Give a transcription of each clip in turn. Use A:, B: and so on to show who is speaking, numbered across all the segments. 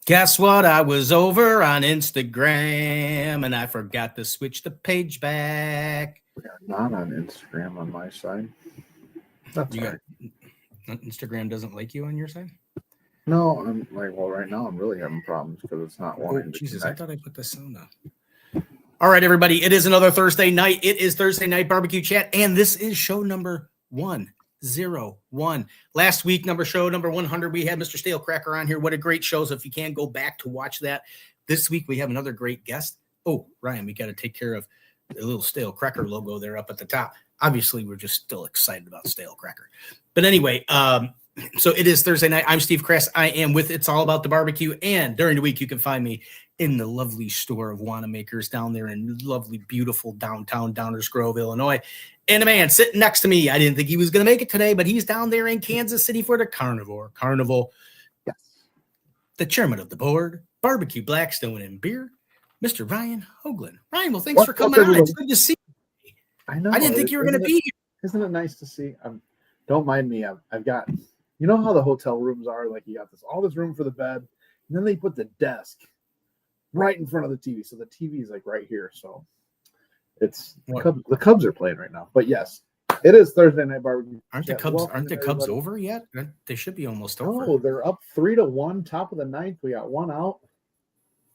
A: Guess what? I was over on Instagram and I forgot to switch the page back.
B: We are not on Instagram on my side. That's
A: You
B: right.
A: got Instagram doesn't like you on your side?
B: No, I'm like, well, right now I'm really having problems because it's not wanting to
A: Jesus,
B: connect.
A: I thought I put the sound on. All right, everybody. It is another Thursday night. It is Thursday Night Barbecue Chat, and this is show number 101. Last week, show number 100, we had Mr. Stale Cracker on here. What a great show. So if you can go back to watch that. This week, we have another great guest. Oh, Ryan, we got to take care of the little Stale Cracker logo there up at the top. Obviously, we're just still excited about Stale Cracker. But anyway, so it is Thursday night. I'm Steve Kress. I am with It's All About the Barbecue. And during the week, you can find me in the lovely store of Wanamaker's down there in lovely, beautiful downtown Downers Grove, Illinois. And a man sitting next to me, I didn't think he was going to make it today, but he's down there in Kansas City for the Carnival.
B: Yes.
A: The chairman of the board, Barbecue Blackstone and Beer, Mr. Ryan Hoagland. Ryan, well, thanks for coming on. It's good to see you.
B: I know.
A: I didn't think you were going to be here.
B: Isn't it nice to see? Don't mind me. I've got, you know how the hotel rooms are? Like you got all this room for the bed, and then they put the desk right in front of the TV. So the TV is like right here. So it's the Cubs are playing right now. But yes, it is Thursday Night Barbecue.
A: Aren't the Cubs over yet? They should be almost over.
B: Oh, they're up 3-1, top of the ninth. We got one out.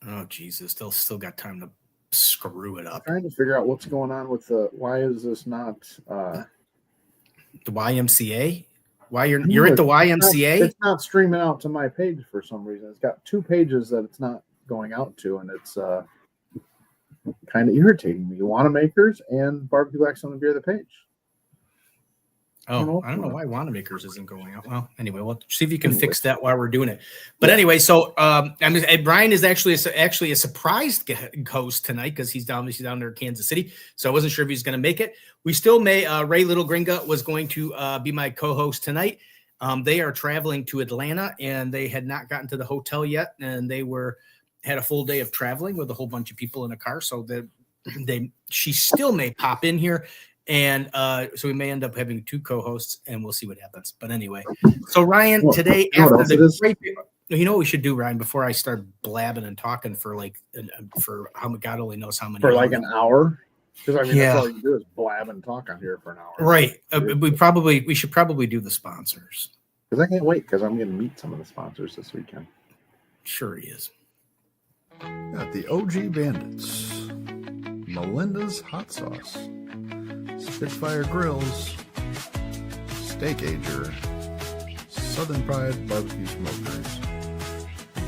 A: Oh, Jesus. They'll still got time to screw it up.
B: I'm trying to figure out what's going on with why is this not
A: the YMCA? Why you're at the YMCA?
B: It's not streaming out to my page for some reason. It's got two pages that it's not going out to, and it's kind of irritating me. Wanamaker's and Barbecue Blackstone and Beer the page.
A: Oh, I don't know why Wanamaker's isn't going out. Well, anyway, we'll see if you can fix that while we're doing it. But anyway, so Brian is actually a surprised host tonight because he's down there in Kansas City. So I wasn't sure if he's going to make it. We still may. Ray Little Gringa was going to be my co-host tonight. They are traveling to Atlanta, and they had not gotten to the hotel yet, and they had a full day of traveling with a whole bunch of people in a car. So she still may pop in here. And so we may end up having two co-hosts, and we'll see what happens. But anyway, so Ryan, today after the great, you know what we should do, Ryan, before I start blabbing and talking for how God only knows how many
B: for like an hour. Because that's all you do is blab and talk on here for an hour.
A: Right. We should probably do the sponsors.
B: Because I can't wait because I'm going to meet some of the sponsors this weekend.
A: Sure he is.
C: Got the OG Bandits, Melinda's Hot Sauce, Spitfire Grills, Steak Ager, Southern Pride Barbecue Smokers,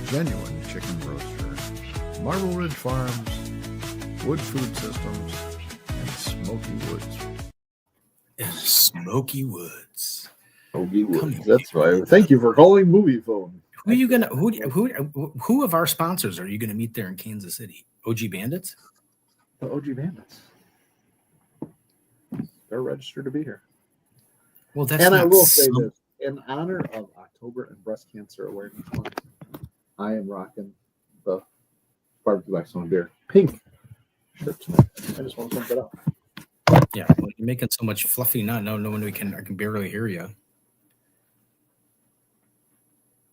C: Genuine Chicken Roaster, Marble Ridge Farms, Wood Food Systems, and Smoky Woods.
A: Smoky Woods.
B: Smoky Woods. That's right. Thank you for calling Movie Phone.
A: Who of our sponsors are you gonna meet there in Kansas City? OG Bandits?
B: The OG Bandits. They're registered to be here.
A: Well, that's
B: I will say this: in honor of October and Breast Cancer Awareness Month, I am rocking the Barbecue Blackstone Beer pink shirt tonight. I just want to point that out.
A: Yeah, well, you're making so much fluffy. No one I can barely hear you.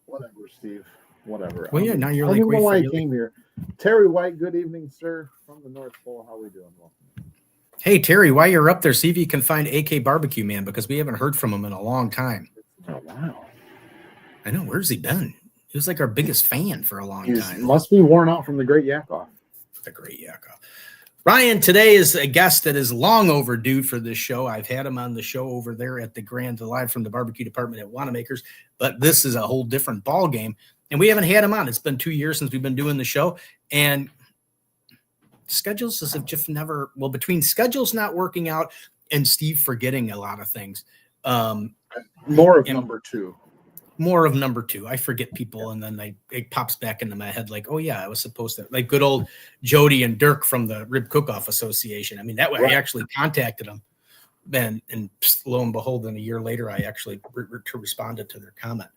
B: Whatever, Steve. Whatever.
A: Well, yeah. Now you're
B: I
A: like,
B: don't know why I came here. Terry White, good evening, sir, from the North Pole. How are we doing? Welcome.
A: Hey, Terry, while you're up there, see if you can find AK Barbecue Man because we haven't heard from him in a long time.
B: Oh, wow.
A: I know. Where's he been? He was like our biggest fan for a long time.
B: Must be worn out from the Great Yak Off.
A: The Great Yak Off. Ryan, today is a guest that is long overdue for this show. I've had him on the show over there at the Grand Live from the barbecue department at Wanamaker's, but this is a whole different ball game, and we haven't had him on. It's been 2 years since we've been doing the show, and schedules have just never, between schedules not working out and Steve forgetting a lot of things.
B: More of number two.
A: I forget people, and then it pops back into my head like, oh yeah, I was supposed to, like good old Jody and Dirk from the Rib Cook-Off Association. I mean, that way right. I actually contacted them, and lo and behold, then a year later, I actually responded to their comment.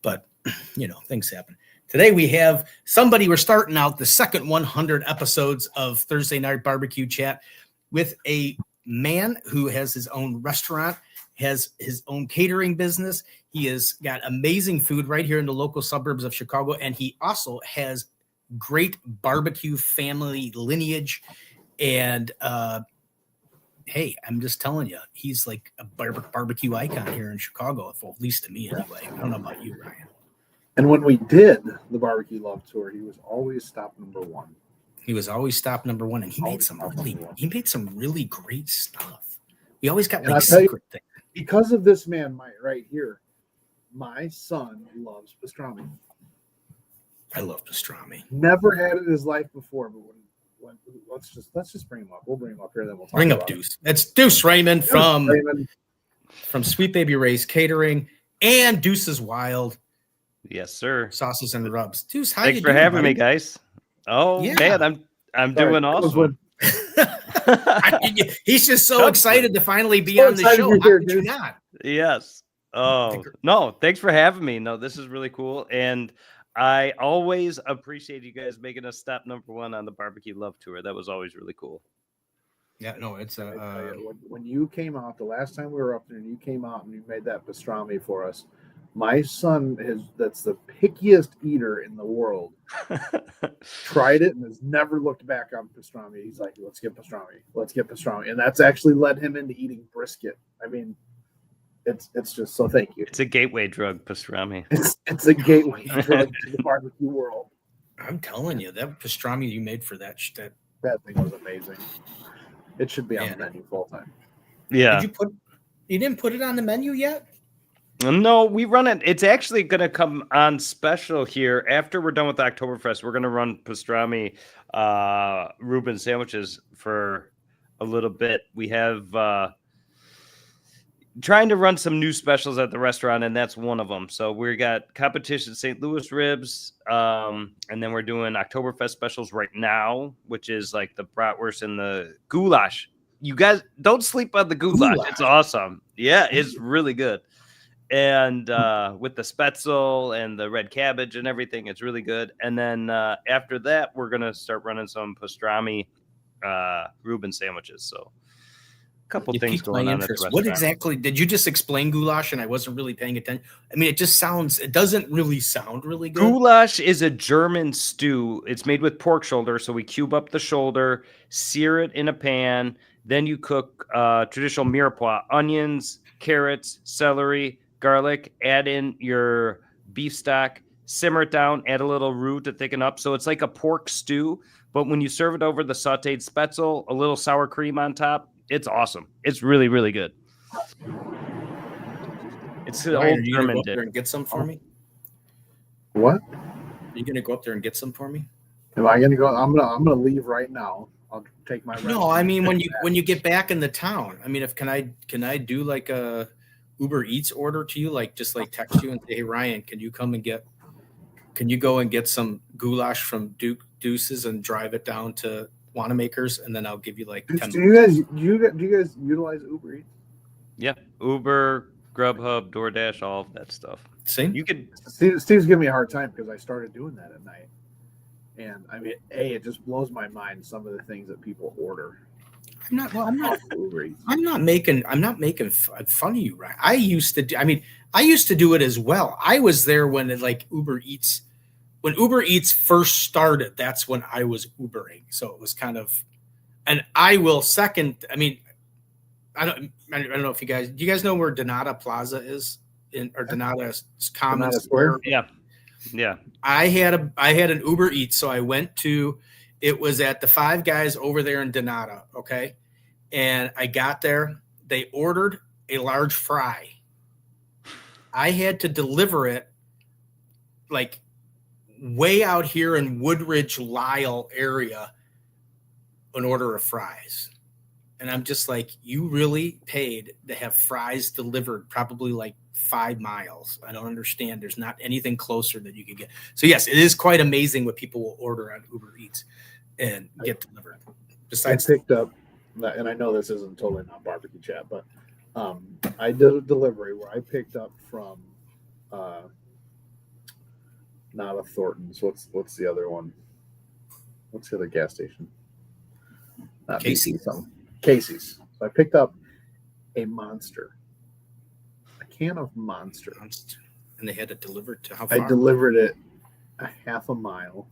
A: But things happen. Today we have somebody. We're starting out the second 100 episodes of Thursday Night Barbecue Chat with a man who has his own restaurant has his own catering business. He has got amazing food right here in the local suburbs of Chicago. And he also has great barbecue family lineage. And hey, I'm just telling you, he's like a barbecue icon here in Chicago, at least to me anyway. I don't know about you, Ryan.
B: And when we did the Barbecue Love Tour, he was always stop number one.
A: He was always stop number one, and he made some really great stuff. We always got like secret things.
B: Because of this man, right here, my son loves pastrami.
A: I love pastrami.
B: Never had it in his life before, but when let's just bring him up. We'll bring him up here, then we'll talk.
A: Bring up Duce. That's Duce Raymond from Sweet Baby Ray's Catering and Duce's Wild.
D: Yes, sir.
A: Sauces and rubs. Duce,
D: thanks for having me, guys. Oh yeah. Man, I'm doing awesome.
A: He's just so excited to finally be on the show. How could you not?
D: Yes. Oh no, thanks for having me. No, this is really cool, and I always appreciate you guys making us stop number one on the Barbecue Love Tour. That was always really cool.
A: Yeah, no, it's
B: when you came out the last time we were up there, and you came out and you made that pastrami for us. My son that's the pickiest eater in the world. Tried it and has never looked back on pastrami. He's like, let's get pastrami. And that's actually led him into eating brisket. I mean, it's just so thank you.
D: It's a gateway drug, pastrami.
B: It's a gateway drug to the barbecue world.
A: I'm telling you, that pastrami you made for that
B: thing was amazing. It should be on the menu full time.
D: Yeah.
A: You didn't put it on the menu yet?
D: No, we run it. It's actually going to come on special here after we're done with Oktoberfest. We're going to run pastrami Reuben sandwiches for a little bit. We have trying to run some new specials at the restaurant, and that's one of them. So we got competition St. Louis ribs, and then we're doing Oktoberfest specials right now, which is like the bratwurst and the goulash. You guys don't sleep on the goulash. It's awesome. Yeah, it's really good. And with the spetzel and the red cabbage and everything, it's really good. And then after that, we're going to start running some pastrami Reuben sandwiches. So a couple things going on at the restaurant.
A: What exactly did you just explain goulash? And I wasn't really paying attention. I mean, it doesn't really sound really good.
D: Goulash is a German stew. It's made with pork shoulder. So we cube up the shoulder, sear it in a pan. Then you cook traditional mirepoix, onions, carrots, celery, garlic, add in your beef stock, simmer it down, add a little roux to thicken up. So it's like a pork stew, but when you serve it over the sauteed spetzel, a little sour cream on top, it's awesome. It's really, really good. It's an old German dish.
A: And get some for me?
B: What?
A: Are you going to go up there and get some for me?
B: Am I going to go? I'm gonna leave right now. I'll take my.
A: No, I mean when you get back in the town. I mean, can I do like a Uber Eats order to you, just text you and say, hey Ryan, can you go and get some goulash from Duce's and drive it down to Wanamaker's, and then I'll give you like 10.
B: Do you guys utilize Uber Eats?
D: Yeah, Uber, Grubhub, DoorDash, all of that stuff.
A: See,
D: you could.
B: Steve's giving me a hard time because I started doing that at night, and I mean, it just blows my mind some of the things that people order. I'm not making fun of you, right? I used to do it as well. I was there when Uber Eats first started. That's when I was Ubering. So it was kind of, and I will second. I mean, I don't know if do you guys know where Donata Plaza is Donata Common Square?
D: Yeah.
A: I had an Uber Eats, so I went to. It was at the Five Guys over there in Donata, okay? And I got there. They ordered a large fry. I had to deliver it way out here in Woodridge, Lisle area, an order of fries. And I'm just like, you really paid to have fries delivered probably 5 miles. I don't understand. There's not anything closer that you could get. So yes, it is quite amazing what people will order on Uber Eats and get delivered. Besides,
B: I picked up, and I know this isn't totally not barbecue chat, but I did a delivery where I picked up from not a Thornton's. What's the other one? What's the other gas station? Not
A: Casey's.
B: Casey's. So I picked up a Monster, can of Monster.
A: And they had it delivered to how far?
B: I delivered it a half a mile.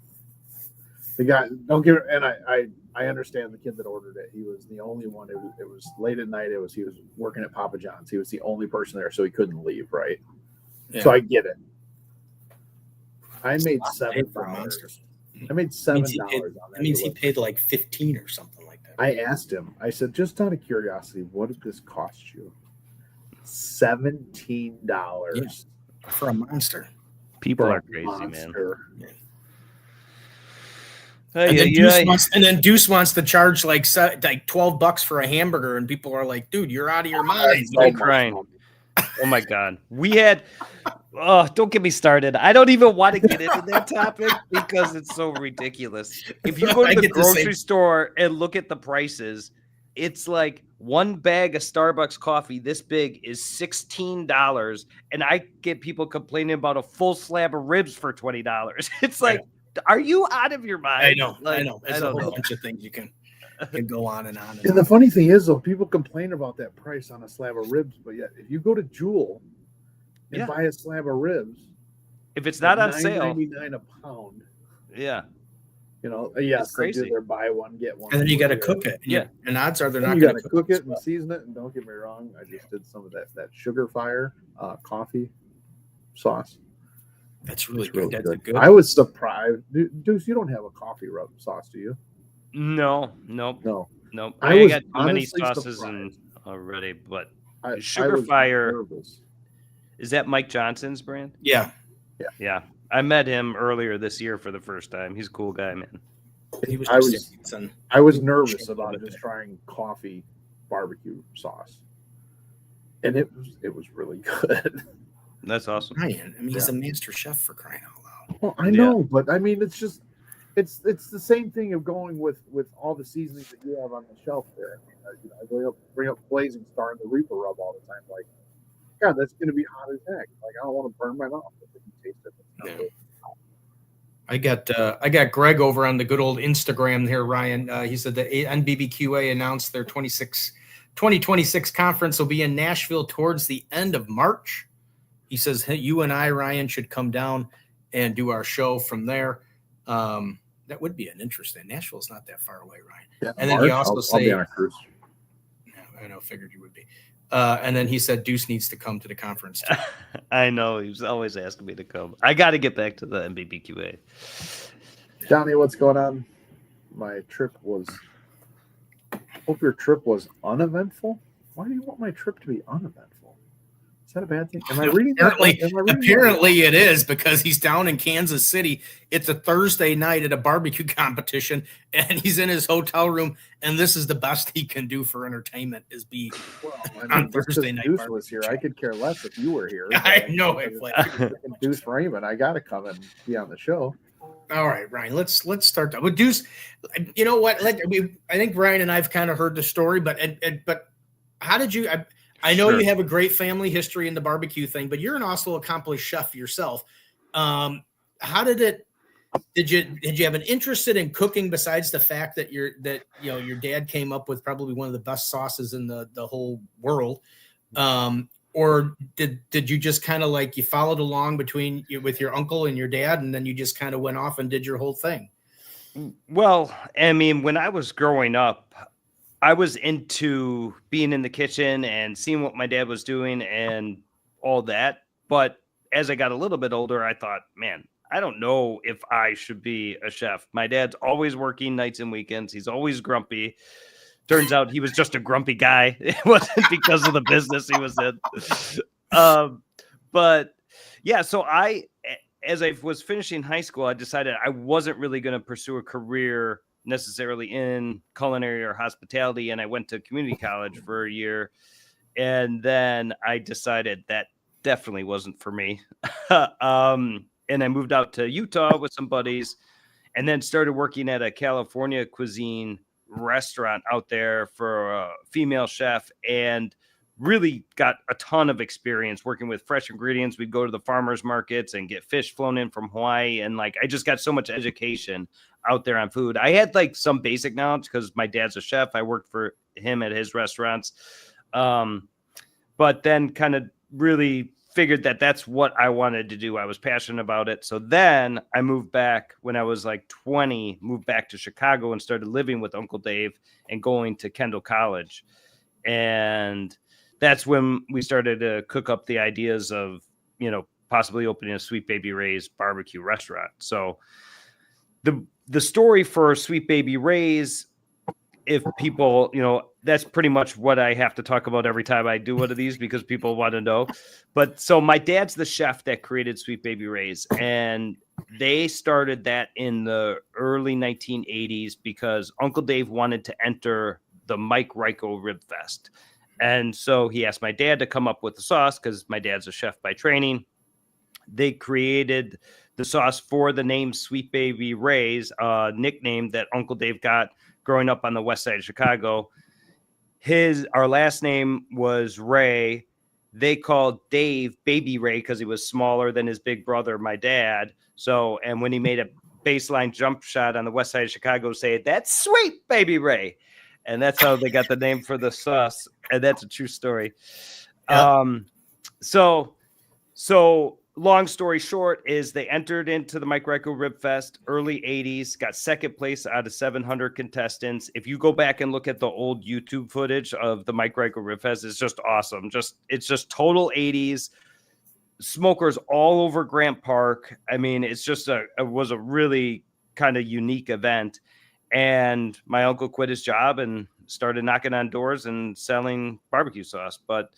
B: The guy, don't give it, and I understand the kid that ordered it. He was the only one. It was late at night. He was working at Papa John's. He was the only person there, so he couldn't leave. Right. Yeah. So I get it. I made $7. I made $7 on that.
A: That means he paid like 15 or something like that.
B: I asked him. I said, just out of curiosity, what did this cost you? $17
A: for a Monster.
D: People are crazy, man. Yeah.
A: And then Duce wants to charge like $12 for a hamburger, and people are like, "Dude, you're out of your mind."
D: I'm crying. Oh my god, we had. Oh, don't get me started. I don't even want to get into that topic because it's so ridiculous. If you go to the grocery store and look at the prices, it's like one bag of Starbucks coffee this big is $16, and I get people complaining about a full slab of ribs for $20. It's like. Are you out of your mind?
A: I know. There's a whole bunch of things you can go on and on.
B: And the funny thing is, though, people complain about that price on a slab of ribs, but yet if you go to Jewel and buy a slab of ribs,
D: if it's not on sale,
B: $9.99 a pound.
D: Yeah.
B: You know, yes, they do their buy one get one.
A: And then you got to cook it. Yeah. And odds are they're not
B: going to cook it and season it. And don't get me wrong, I just did some of that Sugar Fire coffee sauce.
A: That's really good. That's good.
B: I was surprised. Duce, you don't have a coffee rub sauce, do you?
D: No.
B: I
D: got too many sauces already, but Sugar Fire. Nervous. Is that Mike Johnson's brand?
A: Yeah.
D: I met him earlier this year for the first time. He's a cool guy, man.
B: I was nervous about just trying coffee barbecue sauce, and it was really good.
D: That's awesome.
A: Ryan, I mean, he's a master chef for crying out loud.
B: Well, I know, but I mean, it's the same thing of going with all the seasonings that you have on the shelf there. I bring up Blazing Star and the Reaper Rub all the time. Like, God, that's going to be hot as heck. Like, I don't want to burn my mouth if you taste it.
A: I got Greg over on the good old Instagram here, Ryan. He said that NBBQA announced their 2026 conference will be in Nashville towards the end of March. He says, hey, you and I, Ryan, should come down and do our show from there. That would be an interesting. Nashville's not that far away, Ryan.
B: Yeah,
A: and then he also
B: I'll be on a cruise.
A: I know, figured you would be. And then he said Duce needs to come to the conference too.
D: I know. He was always asking me to come. I got to get back to the NBBQA.
B: Johnny, what's going on? My trip was. Hope your trip was uneventful. Why do you want my trip to be uneventful? Is that a bad thing? Am I reading
A: apparently it is, because he's down in Kansas City. It's a Thursday night at a barbecue competition, and he's in his hotel room, and this is the best he can do for entertainment is be on Thursday night.
B: Duce was here. I could care less if you were here.
A: I know it.
B: Duce Raymond, I got to come and be on the show.
A: All right, Ryan, let's start that. With Duce, you know what? I think Ryan and I've kind of heard the story, but how did you? I know you have a great family history in the barbecue thing, but you're an also accomplished chef yourself. How did it? Did you have an interest in cooking besides the fact that your dad came up with probably one of the best sauces in the whole world? Or did you just kind of like you followed along with your uncle and your dad, and then you just kind of went off and did your whole thing?
D: Well, I mean, when I was growing up, I was into being in the kitchen and seeing what my dad was doing and all that. But as I got a little bit older, I thought, man, I don't know if I should be a chef. My dad's always working nights and weekends. He's always grumpy. Turns out he was just a grumpy guy. It wasn't because of the business he was in. But yeah, so as I was finishing high school, I decided I wasn't really going to pursue a career necessarily in culinary or hospitality. And I went to community college for a year. And then I decided that definitely wasn't for me. And I moved out to Utah with some buddies and then started working at a California cuisine restaurant out there for a female chef, and really got a ton of experience working with fresh ingredients. We'd go to the farmers markets and get fish flown in from Hawaii. And like, I just got so much education out there on food. I had like some basic knowledge because my dad's a chef. I worked for him at his restaurants. But then kind of really figured that that's what I wanted to do. I was passionate about it. So then I moved back when I was like 20, moved back to Chicago and started living with Uncle Dave and going to Kendall College. And that's when we started to cook up the ideas of, possibly opening a Sweet Baby Ray's barbecue restaurant. So the story for Sweet Baby Ray's, if people, that's pretty much what I have to talk about every time I do one of these because people want to know. But so my dad's the chef that created Sweet Baby Ray's, and they started that in the early 1980s because Uncle Dave wanted to enter the Mike Ryko Rib Fest. And so he asked my dad to come up with the sauce because my dad's a chef by training. They created the sauce for the name Sweet Baby Ray's, nickname that Uncle Dave got growing up on the west side of Chicago. Our last name was Ray. They called Dave Baby Ray because he was smaller than his big brother, my dad. So, and when he made a baseline jump shot on the west side of Chicago, say, "That's Sweet Baby Ray." And that's how they got the name for the sauce. And that's a true story.
A: Yeah.
D: So long story short is they entered into the Mike Ryko Rib Fest early 80s, got second place out of 700 contestants. If you go back and look at the old YouTube footage of the Mike Ryko Rib Fest, it's just awesome. It's just total 80s. Smokers all over Grant Park. I mean, it was a really kind of unique event. And my uncle quit his job and started knocking on doors and selling barbecue sauce. But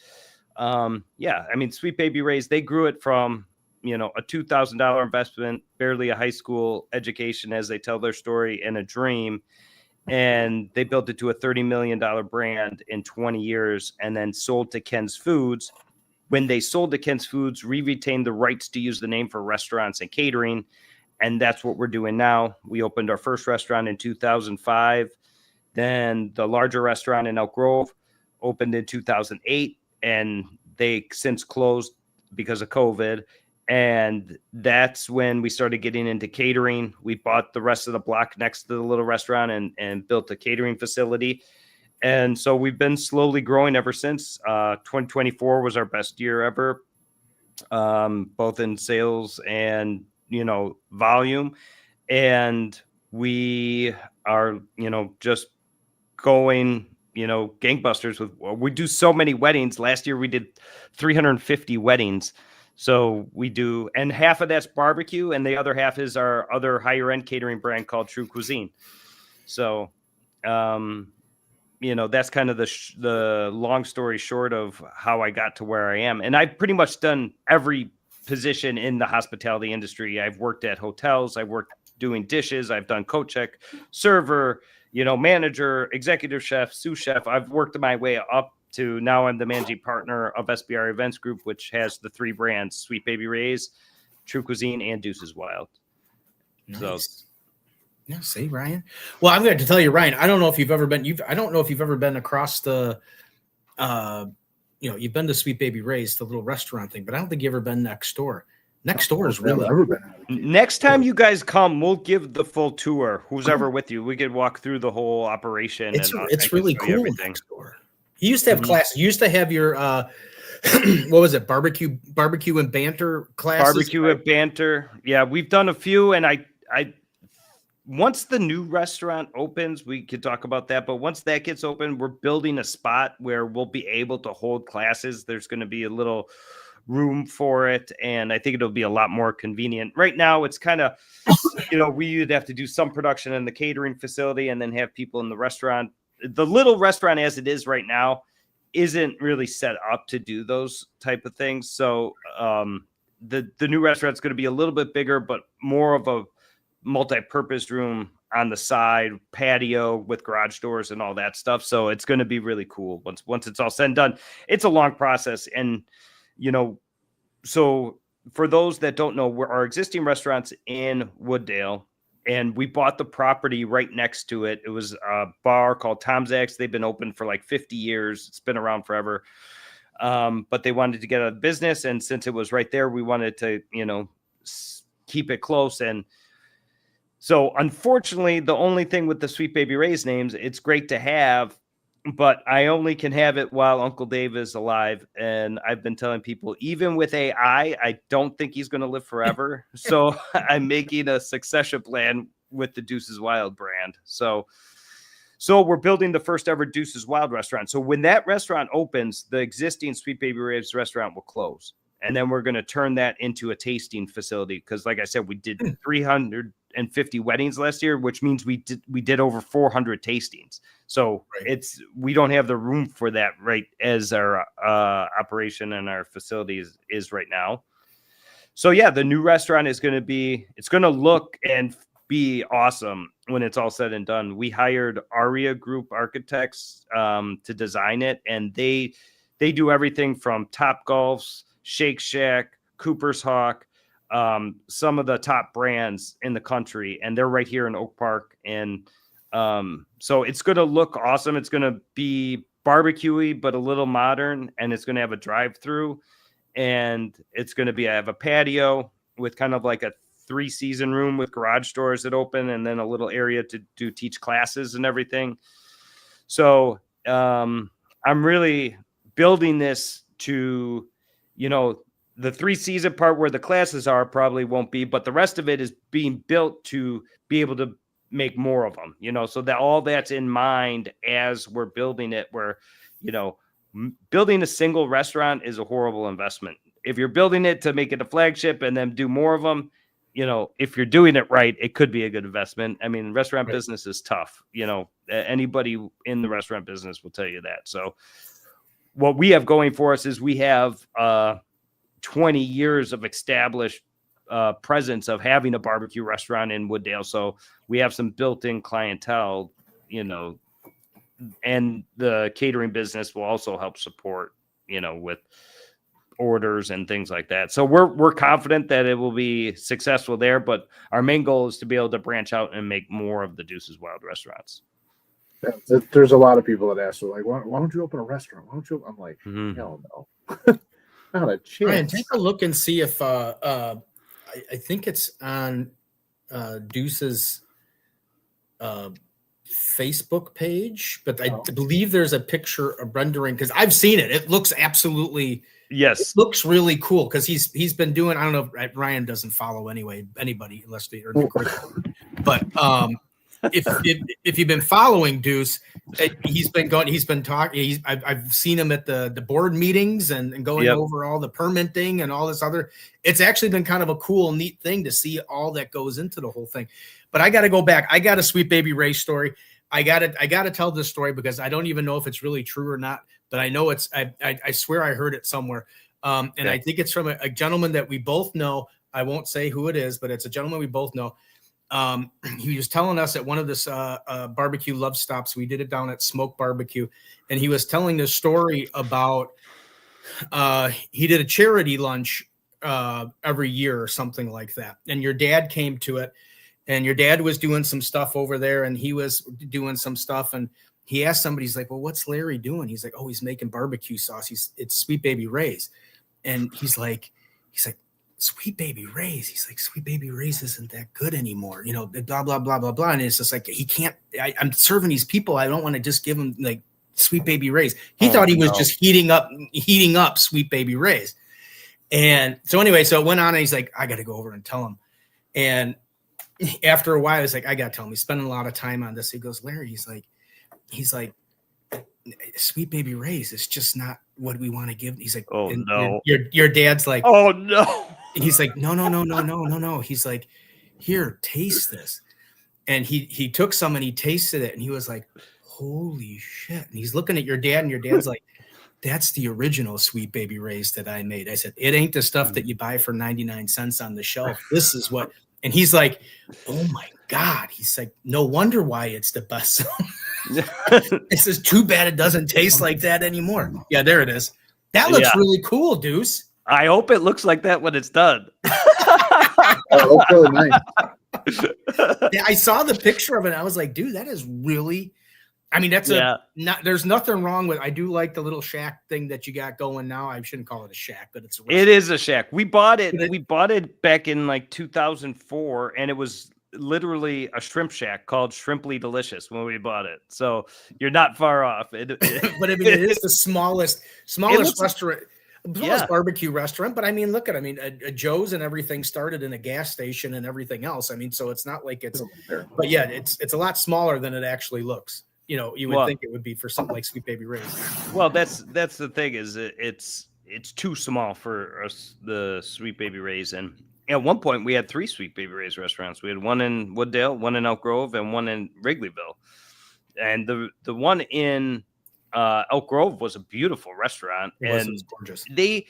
D: Sweet Baby Ray's, they grew it from, a $2,000 investment, barely a high school education, as they tell their story, and a dream. And they built it to a $30 million brand in 20 years and then sold to Ken's Foods. When they sold to Ken's Foods, we retained the rights to use the name for restaurants and catering. And that's what we're doing now. We opened our first restaurant in 2005. Then the larger restaurant in Elk Grove opened in 2008. And they since closed because of COVID. And that's when we started getting into catering. We bought the rest of the block next to the little restaurant and built a catering facility. And so we've been slowly growing ever since. 2024 was our best year ever, both in sales and, volume. And we are, just going, gangbusters we do so many weddings. Last year we did 350 weddings. So we do, and half of that's barbecue, and the other half is our other higher end catering brand called True Cuisine. So, that's kind of the long story short of how I got to where I am. And I've pretty much done every position in the hospitality industry. I've worked at hotels. I've worked doing dishes. I've done coat check, server, manager, executive chef, sous chef. I've worked my way up to now I'm the managing partner of SBR Events Group, which has the three brands, Sweet Baby Ray's, True Cuisine, and Duce's Wild.
A: Nice.
D: So,
A: yeah, see, Ryan. Well, I'm going to tell you, Ryan, I don't know if you've ever been across the, you've been to Sweet Baby Ray's, the little restaurant thing, but I don't think you've ever been next door. Next door is really.
D: Next time you guys come, we'll give the full tour. Who's ever with you, we could walk through the whole operation.
A: It's really cool. Next door. You used to have classes. You used to have your what was it? Barbecue and banter classes.
D: Barbecue and banter. Yeah, we've done a few, and I once the new restaurant opens, we could talk about that. But once that gets open, we're building a spot where we'll be able to hold classes. There's going to be a little room for it, and I think it'll be a lot more convenient. Right now, it's kind of, we'd have to do some production in the catering facility and then have people in the restaurant. The little restaurant as it is right now isn't really set up to do those type of things. So the new restaurant's going to be a little bit bigger, but more of a multi-purpose room on the side, patio with garage doors and all that stuff. So it's going to be really cool once it's all said and done. It's a long process. And, so for those that don't know, our existing restaurant's in Wooddale, and we bought the property right next to it. It was a bar called Tom's Axe. They've been open for like 50 years. It's been around forever. But they wanted to get out of business. And since it was right there, we wanted to, keep it close. And so unfortunately, the only thing with the Sweet Baby Ray's names, it's great to have, but I only can have it while Uncle Dave is alive. And I've been telling people, even with AI, I don't think he's going to live forever. So I'm making a succession plan with the Duce's Wild brand. So we're building the first ever Duce's Wild restaurant. So when that restaurant opens, the existing Sweet Baby Ray's restaurant will close. And then we're going to turn that into a tasting facility. Because like I said, we did 350 weddings last year, which means we did over 400 tastings. So we don't have the room for that right as our operation and our facilities is right now. So yeah, the new restaurant is going to look and be awesome when it's all said and done. We hired Aria Group Architects to design it, and they do everything from Topgolf's, Shake Shack, Cooper's Hawk, some of the top brands in the country, and they're right here in Oak Park. And so it's going to look awesome. It's going to be barbecue-y, but a little modern, and it's going to have a drive-through, and it's going to have a patio with kind of like a 3-season room with garage doors that open, and then a little area to teach classes and everything. So I'm really building this to, the 3-season part where the classes are probably won't be, but the rest of it is being built to be able to make more of them, so that all that's in mind as we're building it, where, building a single restaurant is a horrible investment. If you're building it to make it a flagship and then do more of them, if you're doing it right, it could be a good investment. I mean, restaurant business is tough. Anybody in the restaurant business will tell you that. So what we have going for us is we have 20 years of established presence of having a barbecue restaurant in Wooddale. So we have some built-in clientele, and the catering business will also help support, with orders and things like that. So we're confident that it will be successful there, but our main goal is to be able to branch out and make more of the Duce's Wild restaurants.
B: Yeah, there's a lot of people that ask, like, why don't you open a restaurant? Why don't you? I'm like, hell no. Not a chance.
A: Ryan, take a look and see if I think it's on Duce's Facebook page, but I believe there's a picture of rendering, because I've seen it. It looks absolutely it looks really cool, because he's been doing, I don't know if Ryan doesn't follow anybody unless they are the curriculum. But if you've been following Duce, he's been talking. I've seen him at the board meetings and going over all the permitting and all this other. It's actually been kind of a cool, neat thing to see all that goes into the whole thing. But I got to go back. I got a Sweet Baby Ray story. I got to tell this story because I don't even know if it's really true or not. But I know it's. I swear I heard it somewhere. And I think it's from a gentleman that we both know. I won't say who it is, but it's a gentleman we both know. He was telling us at one of this barbecue love stops. We did it down at Smoke Barbecue, and he was telling this story about he did a charity lunch every year or something like that, and your dad came to it, and your dad was doing some stuff over there, and he was doing some stuff, and he asked somebody, he's like, well, what's Larry doing? He's like, oh, he's making barbecue sauce. It's Sweet Baby Ray's, and he's like Sweet Baby Ray's. He's like, Sweet Baby Ray's isn't that good anymore. Blah, blah, blah, blah, blah. And it's just like, he can't, I'm serving these people. I don't want to just give them like Sweet Baby Ray's. He thought he was just heating up Sweet Baby Ray's. And so anyway, so it went on, and he's like, I got to go over and tell him. And after a while, I was like, I got to tell him. He's spending a lot of time on this. He goes, Larry, he's like, Sweet Baby Ray's, it's just not what we want to give. He's like,
D: oh no.
A: Your dad's like,
D: oh no.
A: And he's like, no. He's like, here, taste this. And he took some and he tasted it, and he was like, holy shit. And he's looking at your dad, and your dad's like, that's the original Sweet Baby Ray's that I made. I said, it ain't the stuff that you buy for 99 cents on the shelf. This is what. And he's like, oh my God. He's like, no wonder why it's the best. It says, too bad it doesn't taste like that anymore. Yeah, there it is. That looks really cool, Duce.
D: I hope it looks like that when it's done.
B: It looks really nice.
A: Yeah, I saw the picture of it. And I was like, dude, that is really. I mean, that's there's nothing wrong with. I do like the little shack thing that you got going now. I shouldn't call it a shack, but it is
D: a shack. We bought it. We bought it back in like 2004, and it was literally a shrimp shack called Shrimply Delicious when we bought it. So you're not far off.
A: But I mean, it is the smallest restaurant, smallest barbecue restaurant. But I mean, look at, I mean, a Joe's and everything started in a gas station and everything else. I mean, so it's not like it's, but yeah, it's a lot smaller than it actually looks. You know, you would think it would be for something like Sweet Baby Ray's.
D: Well, that's the thing is it's too small for us, the Sweet Baby Ray's. And at one point we had 3 Sweet Baby Ray's restaurants. We had one in Wooddale, one in Elk Grove, and one in Wrigleyville. And the one in Elk Grove was a beautiful restaurant. It was
A: gorgeous.
D: The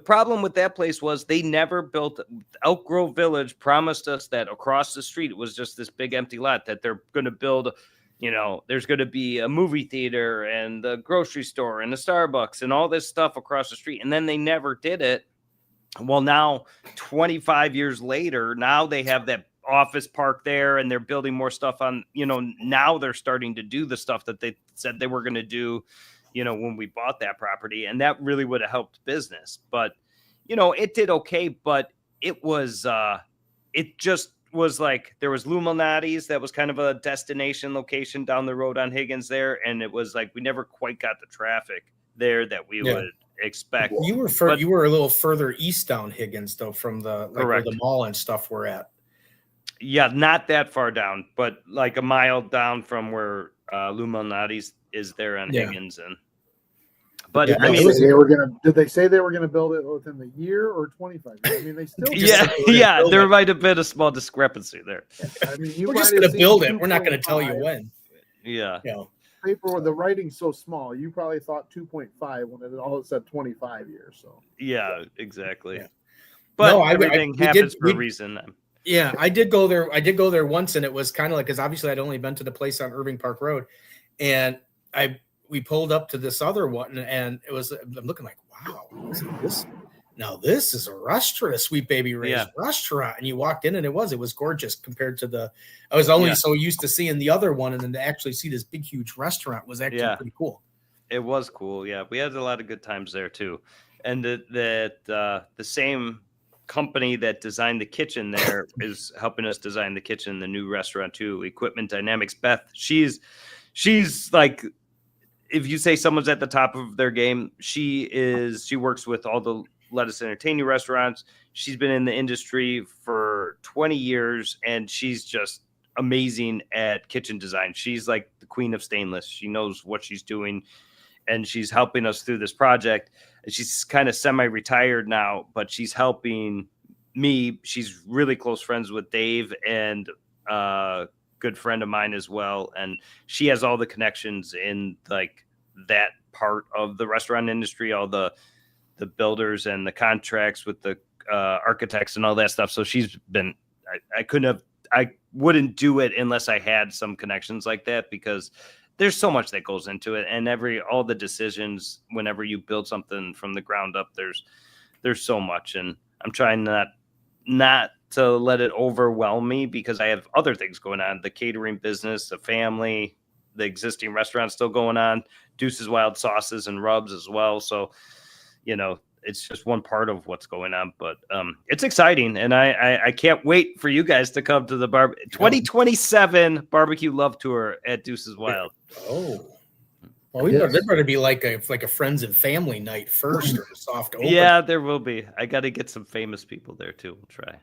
D: problem with that place was they never built. Elk Grove Village promised us that across the street it was just this big empty lot that they're going to build. You know, there's going to be a movie theater and the grocery store and the Starbucks and all this stuff across the street. And then they never did it. Well, now 25 years later, now they have that office park there and they're building more stuff on, you know, now they're starting to do the stuff that they said they were going to do, you know, when we bought that property. And that really would have helped business. But, you know, it did okay, but it was, it just was like there was Lou Malnati's that was kind of a destination location down the road on Higgins there, and it was like we never quite got the traffic there that we would expect.
A: You were a little further east down Higgins though, from the where the mall and stuff were at.
D: Yeah, not that far down, but like a mile down from where Lou Malnati's is there on Higgins. And but I mean,
B: did they say they were gonna build it within the year or 25 years? I mean, they still
D: there might have been a small discrepancy there.
B: I mean,
A: we're just gonna build it. We're not gonna tell you when.
D: Yeah.
A: You know.
B: Paper, the writing's so small, you probably thought 2.5 when it all said 25 years. So
D: exactly.
A: Yeah.
D: But no, everything happens for a reason.
A: Yeah, I did go there. I did go there once, and it was kind of like, because obviously I'd only been to the place on Irving Park Road, and we pulled up to this other one, and it was, I'm looking like, wow, this is a restaurant, a Sweet Baby Ray's restaurant. And you walked in and it was gorgeous compared to I was only so used to seeing the other one. And then to actually see this big, huge restaurant was actually pretty cool.
D: It was cool. Yeah. We had a lot of good times there too. And the same company that designed the kitchen there is helping us design the kitchen, the new restaurant too, Equipment Dynamics. Beth, she's like, if you say someone's at the top of their game, she works with all the Let Us Entertain You restaurants. She's been in the industry for 20 years and she's just amazing at kitchen design. She's like the queen of stainless. She knows what she's doing and she's helping us through this project. And she's kind of semi-retired now, but she's helping me. She's really close friends with Dave and good friend of mine as well, and she has all the connections in like that part of the restaurant industry, all the builders and the contracts with the architects and all that stuff. So she's been I wouldn't do it unless I had some connections like that, because there's so much that goes into it, and all the decisions whenever you build something from the ground up, there's so much, and I'm trying not to let it overwhelm me because I have other things going on, the catering business, the family, the existing restaurant still going on, Duce's Wild Sauces and Rubs as well. So, you know, it's just one part of what's going on, but it's exciting. And I can't wait for you guys to come to the 2027 barbecue love tour at Duce's Wild.
A: Oh, well, there better be like a friends and family night first, or a soft open.
D: Yeah, there will be. I got to get some famous people there too. We'll try.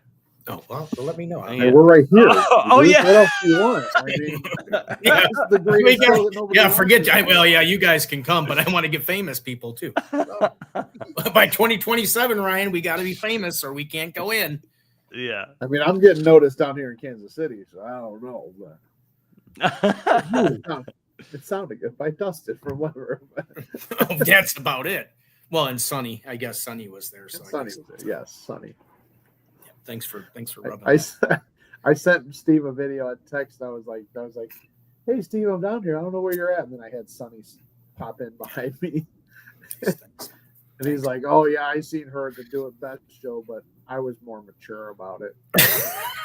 A: Oh, well, so let me know.
B: Hey, we're right here.
D: Yeah.
B: What else do you want? I mean, the greatest show that nobody
A: forget. You guys can come, but I want to get famous people too. By 2027, Ryan, we got to be famous or we can't go in.
D: Yeah.
B: I mean, I'm getting noticed down here in Kansas City, so I don't know. But it sounded good. I dusted for whatever.
A: That's about it. Well, and Sonny, I guess Sonny was there. So
B: Sonny was there. Yes, Sonny.
A: Thanks for rubbing.
B: I sent Steve a video, a text. I was like, hey Steve, I'm down here. I don't know where you're at. And then I had Sonny pop in behind me. And he's like, oh yeah, I seen her at the Do It Best show, but I was more mature about it.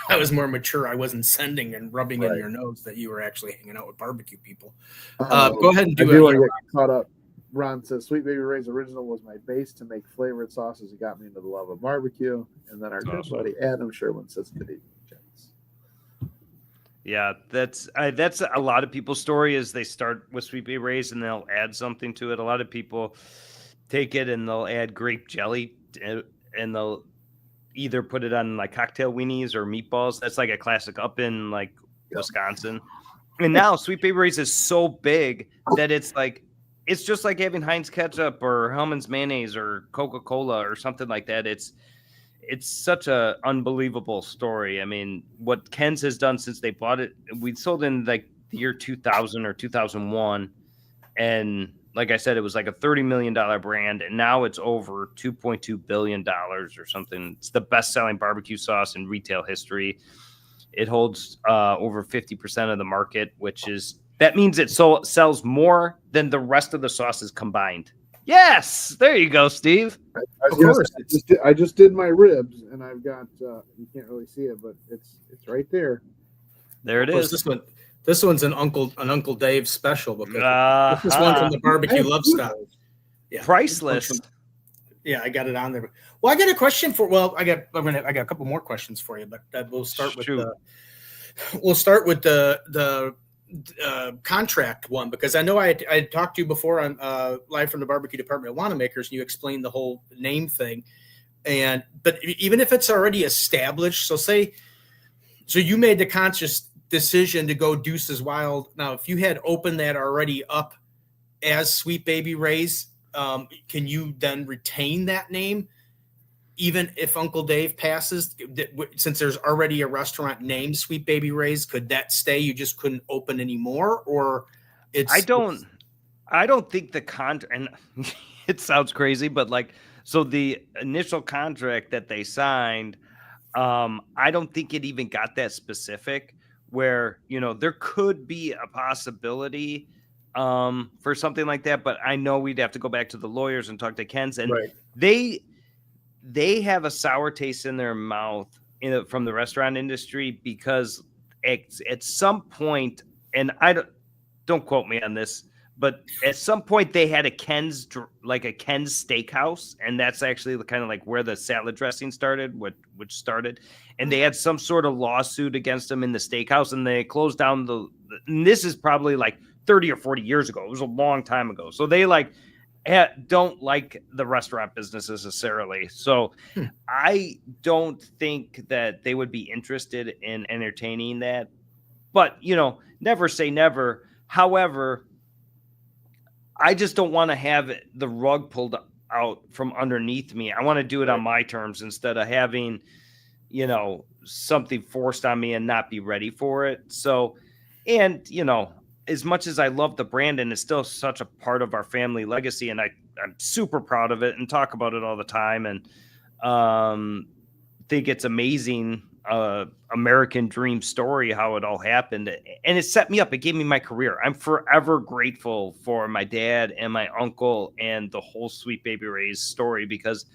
A: I was more mature. I wasn't sending and rubbing in your nose that you were actually hanging out with barbecue people. Go ahead and do it.
B: I get caught up. Ron says, Sweet Baby Ray's original was my base to make flavored sauces. It got me into the love of barbecue. And then our good buddy Adam Sherwin says, good evening, gents.
D: Yeah, that's a lot of people's story is they start with Sweet Baby Ray's and they'll add something to it. A lot of people take it and they'll add grape jelly and they'll either put it on like cocktail weenies or meatballs. That's like a classic up in like Wisconsin. And now Sweet Baby Ray's is so big that it's just like having Heinz ketchup or Hellman's mayonnaise or Coca-Cola or something like that. It's such a unbelievable story. I mean, what Ken's has done since they bought it, we sold in like the year 2000 or 2001. And like I said, it was like a $30 million brand. And now it's over $2.2 billion or something. It's the best selling barbecue sauce in retail history. It holds over 50% of the market, that means it sells more than the rest of the sauces combined. Yes, there you go, Steve.
B: I just did my ribs, and I've got you can't really see it, but it's right there.
D: There it is.
A: This one's an Uncle Dave special because this one's from the barbecue love stop. Yeah,
D: priceless.
A: Yeah, I got it on there. Well, I got a question for. Well, I got a couple more questions for you, but we'll start with the contract one, because I know I talked to you before on live from the barbecue department at Wanamaker's, and you explained the whole name thing. But even if it's already established, so you made the conscious decision to go Duce's Wild. Now, if you had opened that already up as Sweet Baby Ray's, can you then retain that name even if Uncle Dave passes? Since there's already a restaurant named Sweet Baby Ray's, could that stay? You just couldn't open anymore, or
D: I don't think the contract, and it sounds crazy, but so the initial contract that they signed, I don't think it even got that specific where, there could be a possibility for something like that, but I know we'd have to go back to the lawyers and talk to Ken's, and right. They have a sour taste in their mouth from the restaurant industry because at some point, and don't quote me on this, but at some point they had a Ken's steakhouse, and that's actually kind of like where the salad dressing started, which started, and they had some sort of lawsuit against them in the steakhouse, and they closed down and this is probably like 30 or 40 years ago. It was a long time ago. So they don't like the restaurant business necessarily. So I don't think that they would be interested in entertaining that, but never say never. However, I just don't want to have the rug pulled out from underneath me. I want to do it on my terms instead of having, something forced on me and not be ready for it. So, and, as much as I love the brand and it's still such a part of our family legacy, and I'm super proud of it and talk about it all the time, and think it's amazing, American dream story, how it all happened. And it set me up. It gave me my career. I'm forever grateful for my dad and my uncle and the whole Sweet Baby Ray's story, because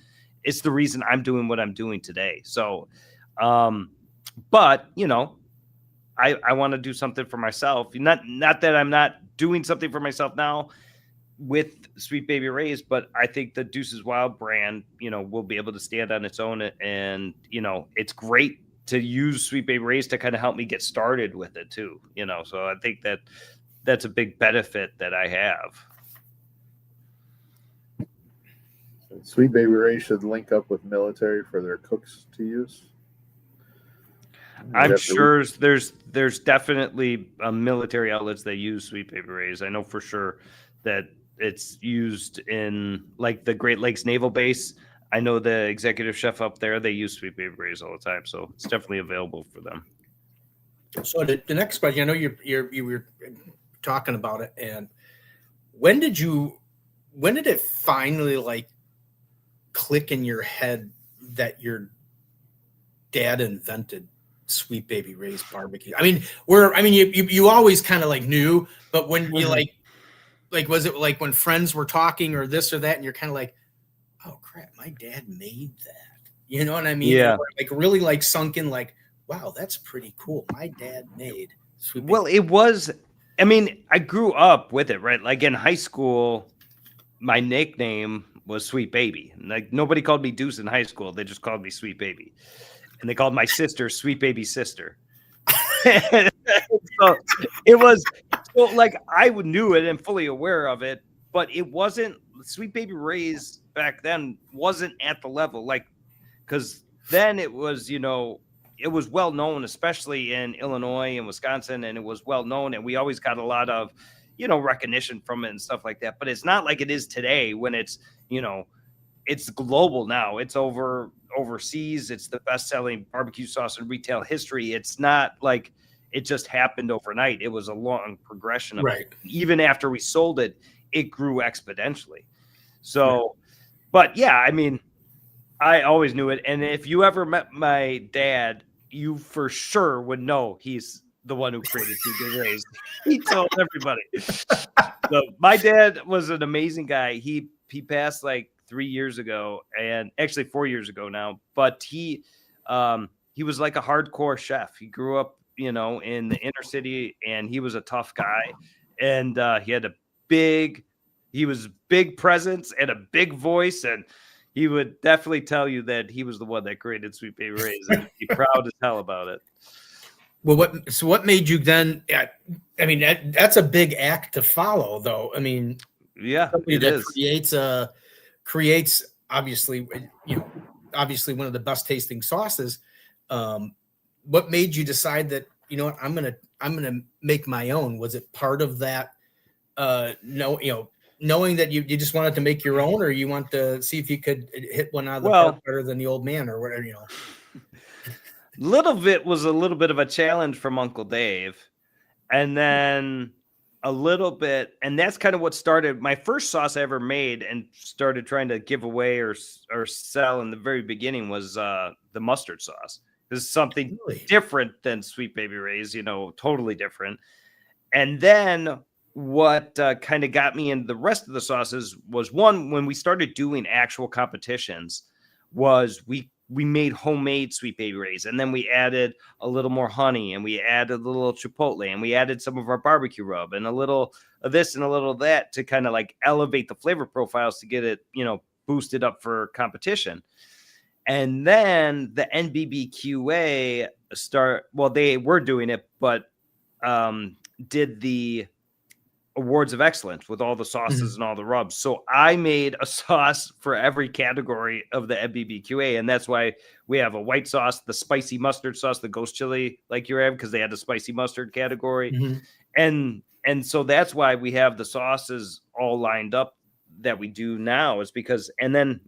D: it's the reason I'm doing what I'm doing today. So, but, I want to do something for myself. Not that I'm not doing something for myself now with Sweet Baby Ray's, but I think the Duce's Wild brand, will be able to stand on its own. And, it's great to use Sweet Baby Ray's to kind of help me get started with it too, so I think that's a big benefit that I have.
B: Sweet Baby Ray's should link up with military for their cooks to use.
D: I'm sure there's definitely military outlets that use Sweet Baby Ray's. I know for sure that it's used in like the Great Lakes Naval Base. I know the executive chef up there, they use Sweet Baby Ray's all the time. So it's definitely available for them.
A: So the next question, I know you were talking about it, and when did it finally click in your head that your dad invented Sweet Baby Ray's barbecue? I mean, you always kind of knew, but when you was it when friends were talking or this or that, and you're kind of oh crap, my dad made that, you know what I mean?
D: Yeah.
A: Really sunk in, wow, that's pretty cool. My dad made Sweet Baby.
D: Well, it was, I grew up with it, right? In high school, my nickname was Sweet Baby. Nobody called me Duce in high school. They just called me Sweet Baby. And they called my sister Sweet Baby Sister. So it was so like I knew it and fully aware of it, but it wasn't Sweet Baby Ray's back then wasn't at the level like because then it was, it was well known, especially in Illinois and Wisconsin, and it was well known, and we always got a lot of, recognition from it and stuff like that. But it's not like it is today when it's, it's global now. It's overseas. It's the best-selling barbecue sauce in retail history. It's not like it just happened overnight. It was a long progression of it. Even after we sold it, it grew exponentially. So, but yeah, I mean, I always knew it. And if you ever met my dad, you for sure would know he's the one who created Sweet Baby Ray's. He told everybody. So my dad was an amazing guy. He passed like 3 years ago, and actually 4 years ago now. But he was like a hardcore chef. He grew up, in the inner city, and he was a tough guy. And he had he was big presence and a big voice, and he would definitely tell you that he was the one that created Sweet Baby Ray's, and he'd be proud as hell about it.
A: Well, what made you then? I mean, that's a big act to follow, though. I mean,
D: yeah,
A: somebody that creates obviously, obviously one of the best tasting sauces. What made you decide that, I'm gonna make my own? Was it part of that? Knowing that you just wanted to make your own, or you want to see if you could hit one out of the park better than the old man, or whatever,
D: Little bit was a little bit of a challenge from Uncle Dave, and then a little bit, and that's kind of what started my first sauce I ever made and started trying to give away or sell in the very beginning was the mustard sauce. This is something different than Sweet Baby Ray's, totally different. And then what kind of got me into the rest of the sauces was one, when we started doing actual competitions, was we made homemade Sweet Baby Ray's, and then we added a little more honey, and we added a little chipotle, and we added some of our barbecue rub, and a little of this and a little of that to kind of like elevate the flavor profiles to get it, boosted up for competition. And then the NBBQA they were doing it, but did the awards of excellence with all the sauces and all the rubs. So I made a sauce for every category of the NBBQA, and that's why we have a white sauce, the spicy mustard sauce, the ghost chili, like you have, because they had the spicy mustard category, and so that's why we have the sauces all lined up that we do now, is because, and then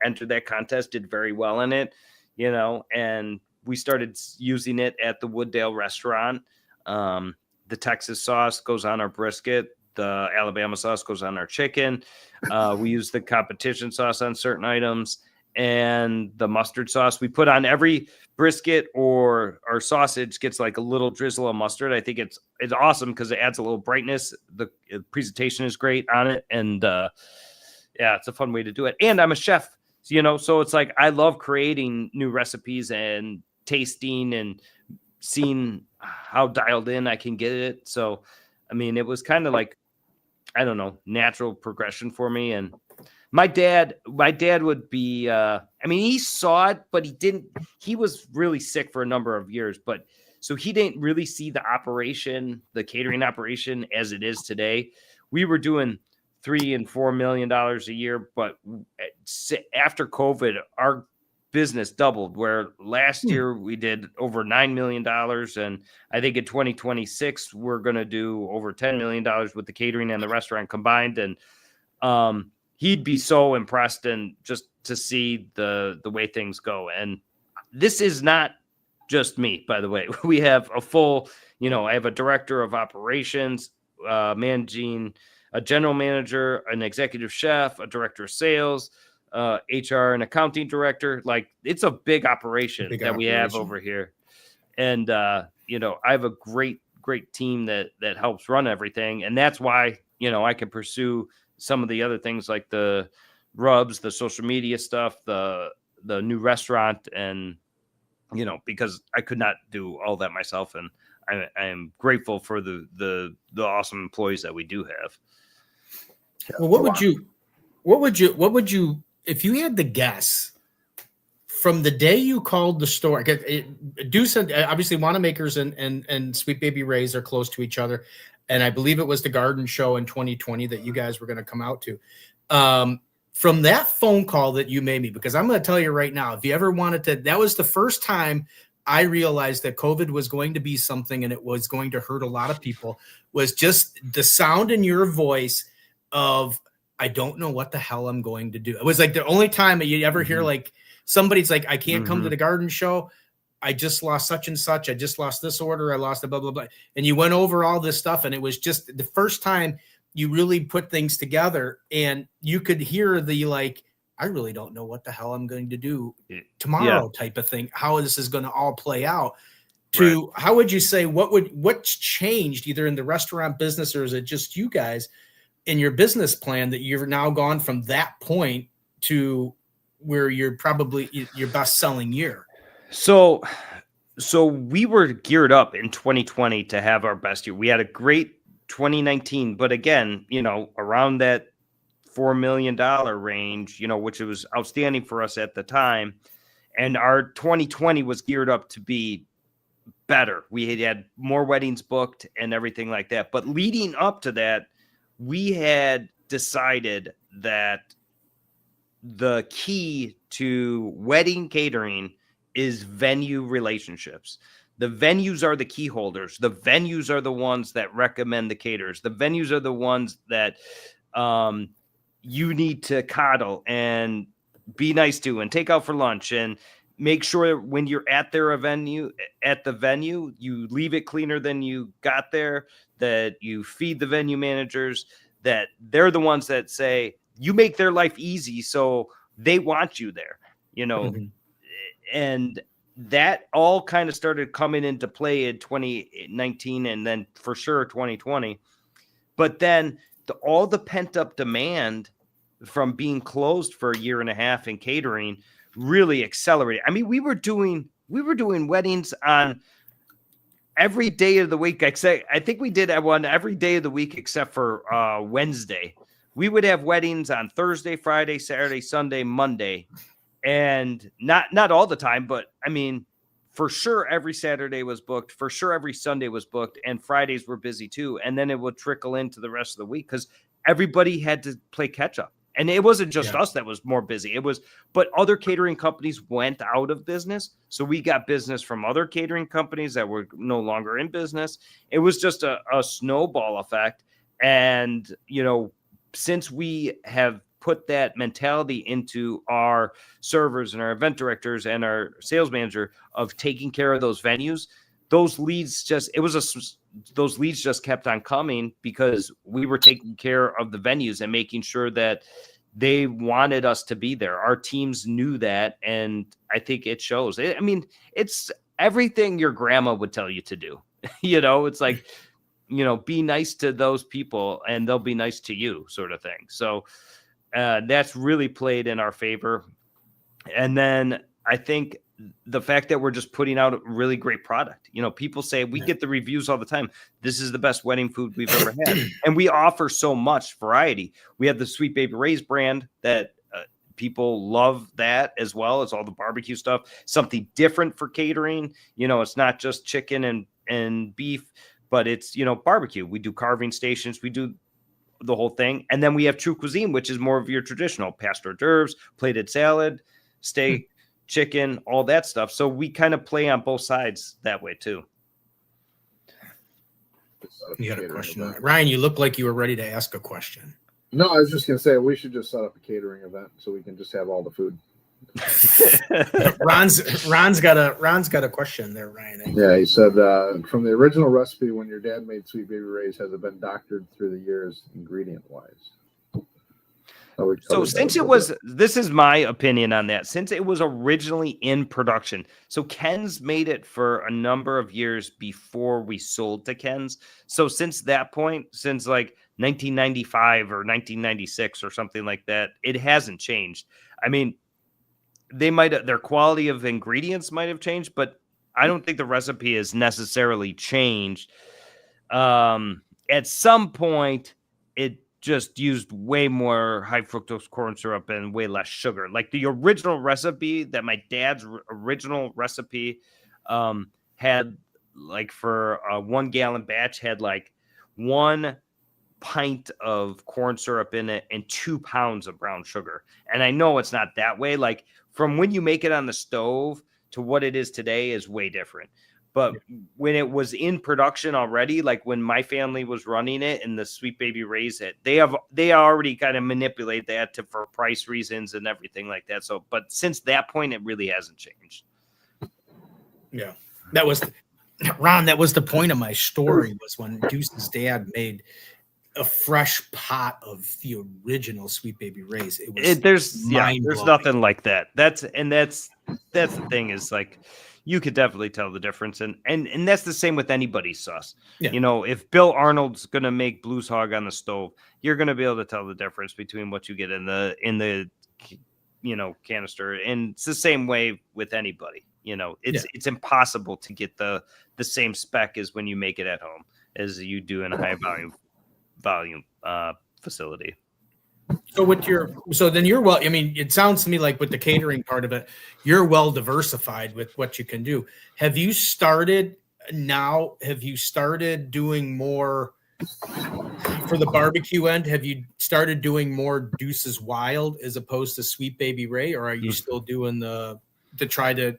D: entered that contest, did very well in it, and we started using it at the Wooddale restaurant. The Texas sauce goes on our brisket. The Alabama sauce goes on our chicken. We use the competition sauce on certain items, and the mustard sauce we put on every brisket or sausage gets like a little drizzle of mustard. I think it's awesome because it adds a little brightness. The presentation is great on it, and it's a fun way to do it. And I'm a chef, so it's like I love creating new recipes and tasting and seeing how dialed in I can get it. So, I mean, it was kind of like, I don't know, natural progression for me. And my dad would be, he saw it, but he was really sick for a number of years, but so he didn't really see the catering operation as it is today. We were doing $3 and $4 million a year, but after COVID, our business doubled, where last year we did over $9 million. And I think in 2026, we're going to do over $10 million with the catering and the restaurant combined. And he'd be so impressed, and just to see the way things go. And this is not just me, by the way. We have a full, I have a director of operations, managing a general manager, an executive chef, a director of sales, HR and accounting director. Like, it's a big operation we have over here. And, I have a great team that helps run everything. And that's why, I can pursue some of the other things like the rubs, the social media stuff, the new restaurant, and, because I could not do all that myself. And I am grateful for the awesome employees that we do have.
A: Well, what would you, if you had to guess from the day you called the store, Duce, obviously Wanamaker's and Sweet Baby Ray's are close to each other. And I believe it was the garden show in 2020 that you guys were going to come out to. From that phone call that you made me, because I'm going to tell you right now, if you ever wanted to, that was the first time I realized that COVID was going to be something and it was going to hurt a lot of people, was just the sound in your voice of, I don't know what the hell I'm going to do. It was like the only time you ever hear like somebody's like, I can't come to the garden show. I just lost such and such. I just lost this order. I lost a blah, blah, blah. And you went over all this stuff. And it was just the first time you really put things together and you could hear the, like, I really don't know what the hell I'm going to do tomorrow type of thing, how this is going to all play out. To how would you say, what's changed either in the restaurant business, or is it just you guys in your business plan that you've now gone from that point to where you're probably your best selling year?
D: So we were geared up in 2020 to have our best year. We had a great 2019, but again, around that $4 million range, which was outstanding for us at the time. And our 2020 was geared up to be better. We had more weddings booked and everything like that. But leading up to that, we had decided that the key to wedding catering is venue relationships. The venues are the key holders. The venues are the ones that recommend the caterers. The venues are the ones that you need to coddle and be nice to and take out for lunch, and make sure when you're at the venue, you leave it cleaner than you got there, that you feed the venue managers, that they're the ones that say you make their life easy. So they want you there, and that all kind of started coming into play in 2019 and then for sure 2020. But then all the pent up demand from being closed for a year and a half in catering really accelerated. I mean, we were doing weddings on every day of the week. I think we did one every day of the week except for Wednesday. We would have weddings on Thursday, Friday, Saturday, Sunday, Monday. And not all the time, but I mean, for sure every Saturday was booked. For sure every Sunday was booked, and Fridays were busy too. And then it would trickle into the rest of the week because everybody had to play catch up. And it wasn't just us that was more busy. But other catering companies went out of business. So we got business from other catering companies that were no longer in business. It was just a snowball effect. And, since we have put that mentality into our servers and our event directors and our sales manager of taking care of those venues, those leads just kept on coming because we were taking care of the venues and making sure that they wanted us to be there. Our teams knew that. And I think it shows. It's everything your grandma would tell you to do. It's like, be nice to those people and they'll be nice to you, sort of thing. So that's really played in our favor. And then I think the fact that we're just putting out a really great product, people say, we get the reviews all the time, this is the best wedding food we've ever had. And we offer so much variety. We have the Sweet Baby Ray's brand that people love, that as well as all the barbecue stuff, something different for catering. It's not just chicken and beef, but it's, barbecue. We do carving stations. We do the whole thing. And then we have True Cuisine, which is more of your traditional pasta hors d'oeuvres, plated salad, steak, chicken, all that stuff. So we kind of play on both sides that way too.
A: You had a question, Ryan? You look like you were ready to ask a question.
B: No, I was just gonna say we should just set up a catering event so we can just have all the food.
A: Ron's got a question there, Ryan.
B: Yeah, he said from the original recipe when your dad made Sweet Baby Ray's, has it been doctored through the years ingredient wise?
D: So this is my opinion on that, since it was originally in production. So Ken's made it for a number of years before we sold to Ken's. So since that point, since like 1995 or 1996 or something like that, it hasn't changed. I mean, their quality of ingredients might have changed, but I don't think the recipe has necessarily changed. At some point, just used way more high fructose corn syrup and way less sugar. Like the original recipe that my dad's original recipe had, like for a 1 gallon batch, had like 1 pint of corn syrup in it and 2 pounds of brown sugar. And I know it's not that way. Like from when you make it on the stove to what it is today is way different. But when it was in production already, like when my family was running it and the Sweet Baby Ray's it, they already kind of manipulate that for price reasons and everything like that. So, but since that point, it really hasn't changed.
A: Yeah, that was Ron. That was the point of my story, was when Duce's dad made a fresh pot of the original Sweet Baby Ray's. It was
D: there's
A: mind-blowing.
D: nothing like that. That's the thing, is like, you could definitely tell the difference. And that's the same with anybody's sauce.
A: Yeah.
D: You know, if Bill Arnold's going to make Blues Hog on the stove, you're going to be able to tell the difference between what you get in the canister. And it's the same way with anybody. You know, it's impossible to get the same spec as when you make it at home as you do in a high volume facility.
A: So then you're well, I mean, it sounds to me like with the catering part of it, you're well diversified with what you can do. Have you started doing more for the barbecue end? Have you started doing more Duce's Wild as opposed to Sweet Baby Ray, or are you still doing to try to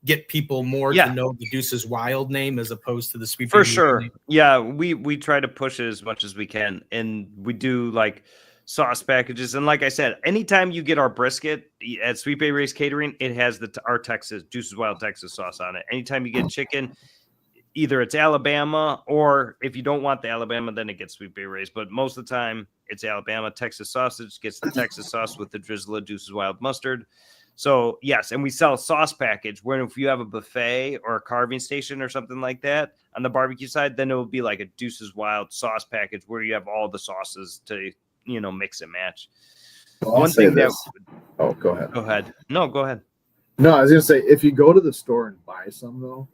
A: get people more to know the Duce's Wild name as opposed to the Sweet Baby
D: For sure.
A: Ray?
D: Yeah, we try to push it as much as we can, and we do like sauce packages. And like I said, anytime you get our brisket at Sweet Baby Ray's Catering, it has our Texas Duce's Wild Texas sauce on it. Anytime you get chicken, either it's Alabama, or if you don't want the Alabama, then it gets Sweet Baby Ray's. But most of the time, it's Alabama. Texas sausage gets the Texas sauce with the drizzle of Duce's Wild mustard. So yes, and we sell a sauce package where if you have a buffet or a carving station or something like that on the barbecue side, then it will be like a Duce's Wild sauce package where you have all the sauces to mix and match.
B: Well,
D: One thing that
B: go ahead.
D: Go ahead. No, go ahead.
B: No, I was gonna say, if you go to the store and buy some though,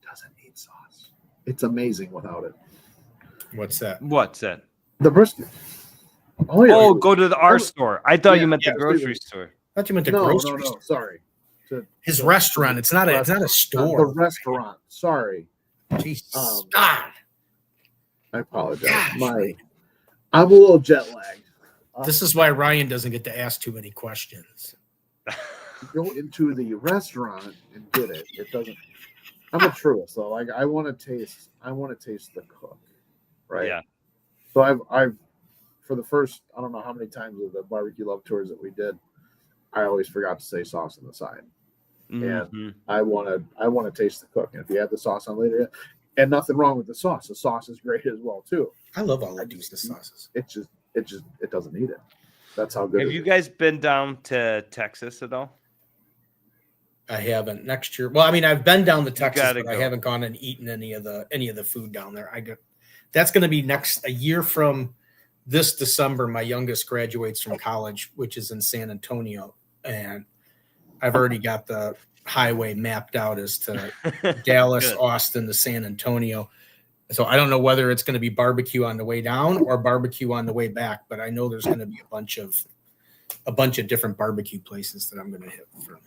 B: it doesn't need sauce. It's amazing without it.
A: What's that?
D: What's that?
B: The brisket.
D: Go to our store. I thought you meant the grocery store.
A: I thought you meant the
B: No,
A: grocery store.
B: sorry.
A: His restaurant. It's not a store.
B: The restaurant. Sorry.
A: Jesus.
B: I apologize. I'm a little jet lagged.
A: This is why Ryan doesn't get to ask too many questions.
B: Go into the restaurant and get it. It doesn't. I'm a truist, so like I want to taste the cook, right?
D: Yeah.
B: So I've for the first, I don't know how many times of the barbecue love tours that we did, I always forgot to say sauce on the side. And I want to taste the cook. And if you add the sauce on later, and nothing wrong with the sauce. The sauce is great as well too.
A: I love all the Duce sauces.
B: It doesn't need it. That's how good.
D: Have you guys been down to Texas at all?
A: I haven't. Next year. Well, I mean, I've been down to Texas, but
D: go.
A: I haven't gone and eaten any of the food down there. That's going to be a year from this December. My youngest graduates from college, which is in San Antonio, and I've already got the highway mapped out as to Dallas, Austin to San Antonio. So I don't know whether it's going to be barbecue on the way down or barbecue on the way back, but I know there's going to be a bunch of different barbecue places that I'm going to hit for.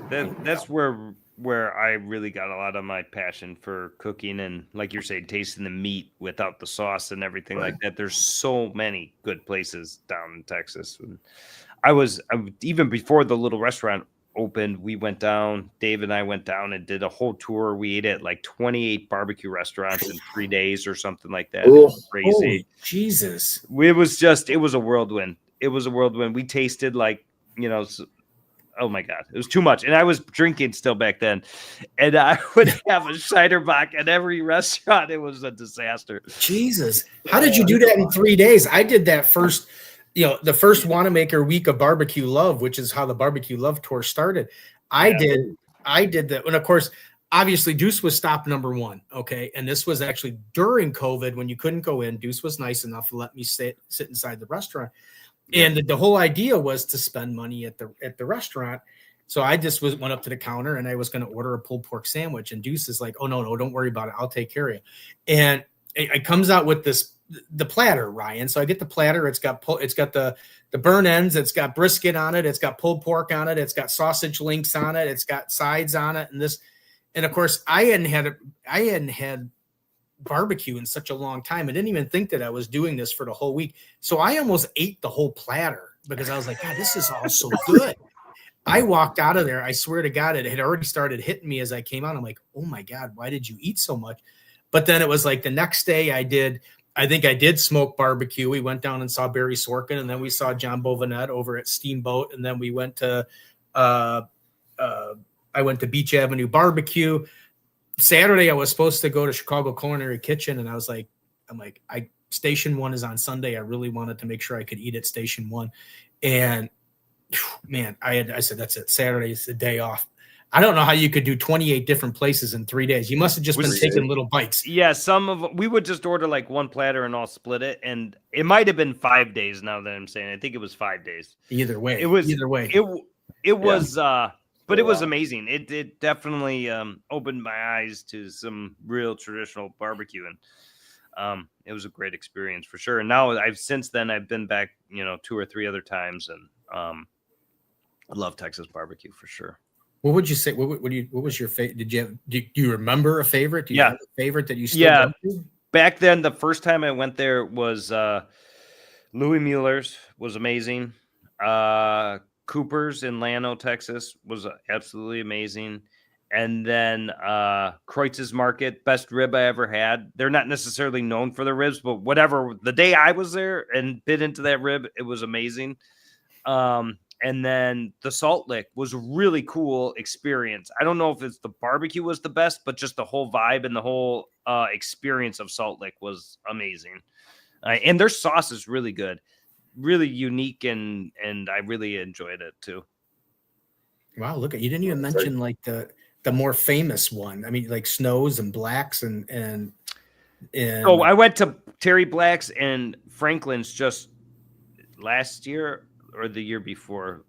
D: That's where I really got a lot of my passion for cooking, and like you're saying, tasting the meat without the sauce and everything like that. There's so many good places down in Texas. And I was even before the little restaurant opened, we went down, Dave and I went down and did a whole tour. We ate at like 28 barbecue restaurants in 3 days or something like that. It was crazy.
A: Holy Jesus.
D: It was a whirlwind. It was a whirlwind. We tasted like, oh my God, it was too much. And I was drinking still back then. And I would have a Scheiderbach at every restaurant. It was a disaster.
A: Jesus. How did you do that in 3 days? I did that first, the first Wanamaker week of Barbecue Love, which is how the Barbecue Love tour started. I did that. And of course, obviously Duce was stop number one. Okay. And this was actually during COVID when you couldn't go in. Duce was nice enough to let me sit inside the restaurant. And the whole idea was to spend money at the restaurant. So I just went up to the counter and I was going to order a pulled pork sandwich. And Duce is like, oh, no, don't worry about it. I'll take care of you. And it comes out with this the platter, Ryan. So I get the platter. It's got the burn ends. It's got brisket on it. It's got pulled pork on it. It's got sausage links on it. It's got sides on it. And of course I hadn't had barbecue in such a long time. I didn't even think that I was doing this for the whole week. So I almost ate the whole platter because I was like, God, this is all so good. I walked out of there. I swear to God, it had already started hitting me as I came out. I'm like, oh my God, why did you eat so much? But then it was like the next day I think I did smoke barbecue. We went down and saw Barry Sorkin, and then we saw John Bovinette over at Steamboat. And then we went to, I went to Beach Avenue Barbecue. Saturday, I was supposed to go to Chicago Culinary Kitchen. And Station 1 is on Sunday. I really wanted to make sure I could eat at Station 1. And man, I said, that's it. Saturday is the day off. I don't know how you could do 28 different places in 3 days. You must have just been taking little bites.
D: Yeah, we would just order like one platter and all split it, and it might have been 5 days. Now that I'm saying, I think it was 5 days.
A: Either way,
D: it was amazing. It definitely opened my eyes to some real traditional barbecuing. It was a great experience for sure. And now since then I've been back, 2 or 3 other times, and I love Texas barbecue for sure.
A: What would you say? What was your favorite? Do you remember a favorite? Do you have a favorite that you still
D: go
A: to?
D: Back then, the first time I went there was Louis Mueller's was amazing. Cooper's in Llano, Texas was absolutely amazing. And then Kreutz's Market, best rib I ever had. They're not necessarily known for their ribs, but whatever. The day I was there and bit into that rib, it was amazing. And then the Salt Lick was a really cool experience. I don't know if it's the barbecue was the best, but just the whole vibe and the whole experience of Salt Lick was amazing. And their sauce is really good, really unique, and I really enjoyed it too.
A: Wow, look, you didn't even mention like the more famous one. I mean, like Snow's and Black's and
D: Oh, I went to Terry Black's and Franklin's just last year or the year before.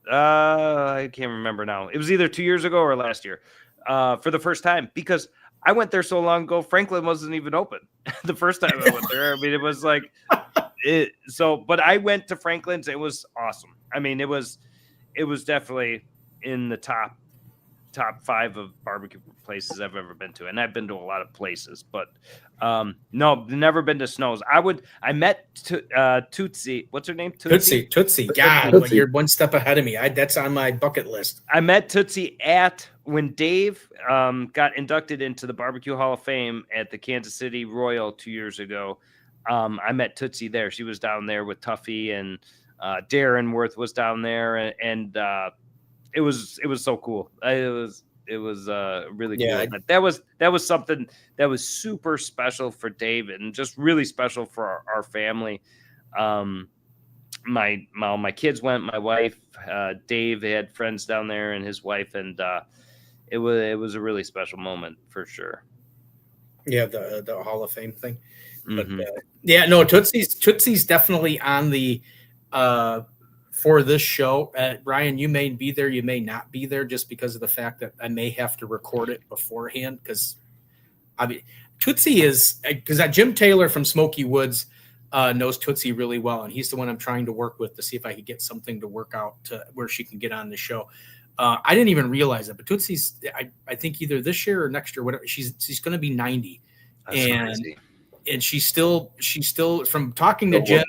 D: I can't remember now. It was either 2 years ago or last year for the first time, because I went there so long ago. Franklin wasn't even open the first time I went there. I mean, it was like but I went to Franklin's. It was awesome. I mean, it was definitely in the top 5 of barbecue places I've ever been to. And I've been to a lot of places, but no, never been to Snow's. I met Tootsie. What's her name?
A: Tootsie. God,
B: Tootsie.
A: You're one step ahead of me. That's on my bucket list.
D: I met Tootsie when Dave got inducted into the Barbecue Hall of Fame at the Kansas City Royal 2 years ago. I met Tootsie there. She was down there with Tuffy, and Darren Worth was down there, and it was so cool. It was really cool. But that was something that was super special for David, and just really special for our family. My kids went, my wife, Dave had friends down there and his wife, and it was a really special moment for sure.
A: Yeah, the Hall of Fame thing.
D: Mm-hmm.
A: But Tootsie's definitely on the for this show. Ryan, you may be there, you may not be there, just because of the fact that I may have to record it beforehand. Because I mean, Tootsie is, because Jim Taylor from Smoky Woods knows Tootsie really well, and he's the one I'm trying to work with to see if I could get something to work out to where she can get on the show. I didn't even realize it, but Tootsie's, I think either this year or next year, whatever. She's going to be 90.
D: That's crazy.
A: And she's still from talking to Jen,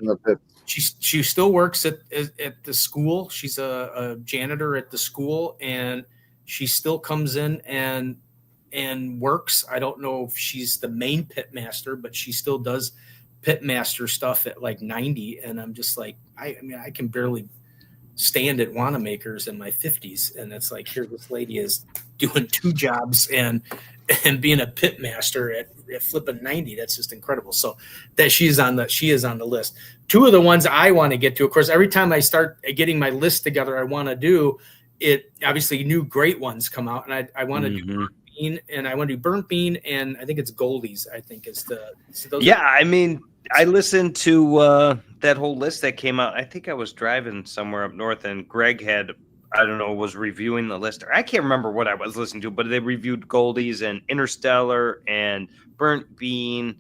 A: she still works at the school. She's a janitor at the school, and she still comes in and works. I don't know if she's the main pit master, but she still does pit master stuff at like 90. And I'm just like, I mean, I can barely stand at Wanamaker's in my 50s, and it's like, here this lady is doing 2 jobs and being a pit master at flipping 90. That's just incredible. So that she is on the list. 2 of the ones I want to get to, of course, every time I start getting my list together, I want to do it. Obviously new great ones come out, and I want to do burnt bean, and I want to do burnt bean, and I think it's Goldie's, I think is
D: I mean, I listened to that whole list that came out. I think I was driving somewhere up north, and Greg was reviewing the list. I can't remember what I was listening to, but they reviewed Goldie's and Interstellar and Burnt Bean.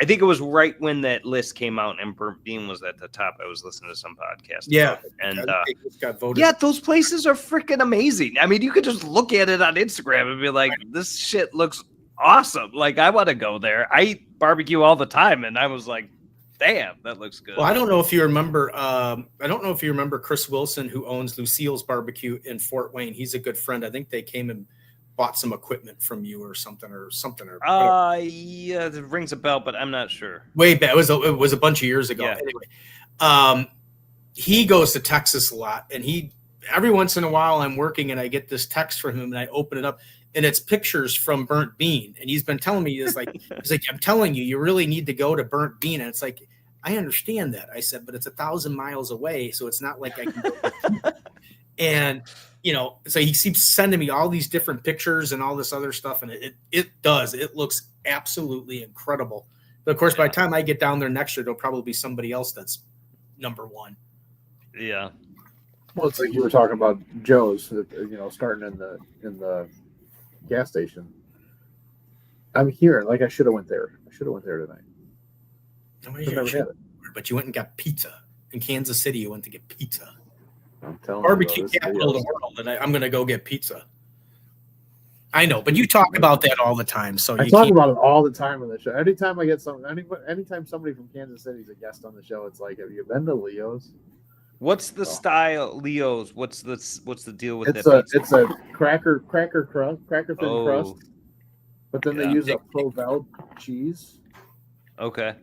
D: I think it was right when that list came out and Burnt Bean was at the top. I was listening to some podcast.
A: Yeah.
D: about it. And
A: It just got voted.
D: yeah, those places are freaking amazing. I mean, you could just look at it on Instagram and be like, this shit looks awesome. Like, I want to go there. I eat barbecue all the time. And I was like, damn, that looks good.
A: Well, I don't know if you remember. Chris Wilson, who owns Lucille's Barbecue in Fort Wayne. He's a good friend. I think they came and bought some equipment from you or something. Or
D: Yeah, it rings a bell, but I'm not sure.
A: Way back, it was a bunch of years ago.
D: Yeah.
A: Anyway, he goes to Texas a lot, and every once in a while I'm working and I get this text from him, and I open it up, and it's pictures from Burnt Bean, and he's been telling me he's like, I'm telling you, you really need to go to Burnt Bean, and it's like, I understand that. I said, but it's 1,000 miles away, so it's not like I can go. And so he keeps sending me all these different pictures and all this other stuff, and it looks absolutely incredible. But of course, by the time I get down there next year, there'll probably be somebody else that's number one.
D: Yeah.
B: Well, it's like you were talking about Joe's, starting in the gas station. I'm here. Like, I should have went there. Tonight.
A: I've never had it. But you went and got pizza in Kansas City. You went to get pizza.
B: I'm telling
A: Barbecue
B: you,
A: capital of the world, and I'm going to go get pizza. I know, but you talk about that all the time. So
B: I talk about it all the time on the show. Anytime I get anytime somebody from Kansas City is a guest on the show, it's like, have you been to Leo's?
D: What's the style, Leo's? What's the deal with
B: it's
D: that?
B: It's a cracker thin crust, but then they use a Provel cheese.
D: Okay.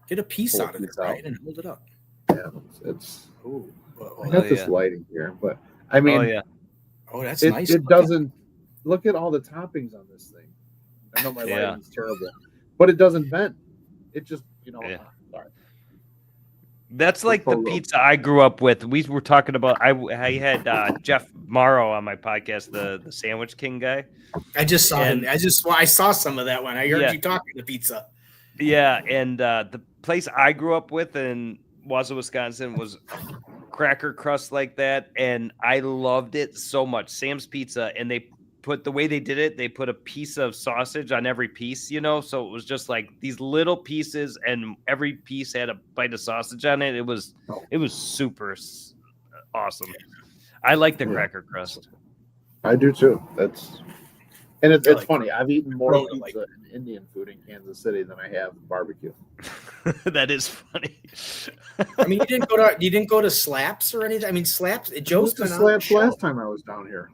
A: Get a piece out of it, right, and hold it up.
B: Yeah, it's. Ooh. I got this lighting here, but I mean,
A: that's
B: nice. It doesn't look at all the toppings on this thing. I know my lighting's terrible, but it doesn't bend. It just, sorry.
D: That's like the pizza I grew up with. We were talking about. I had Jeff Morrow on my podcast, the Sandwich King guy.
A: I just saw him. I saw some of that one. I heard you talking to pizza.
D: Yeah, and the place I grew up with in Wausau, Wisconsin, was cracker crust like that, and I loved it so much. Sam's Pizza, and they put a piece of sausage on every piece, so it was just like these little pieces, and every piece had a bite of sausage on it. It was super awesome. I like the cracker crust.
B: I do too. It's funny. I've eaten more pizza and Indian food in Kansas City than I have barbecue.
D: That is funny.
A: I mean, you didn't go to Slaps or anything. I mean, Slaps. Joe's been on
B: Slaps last time I was down here.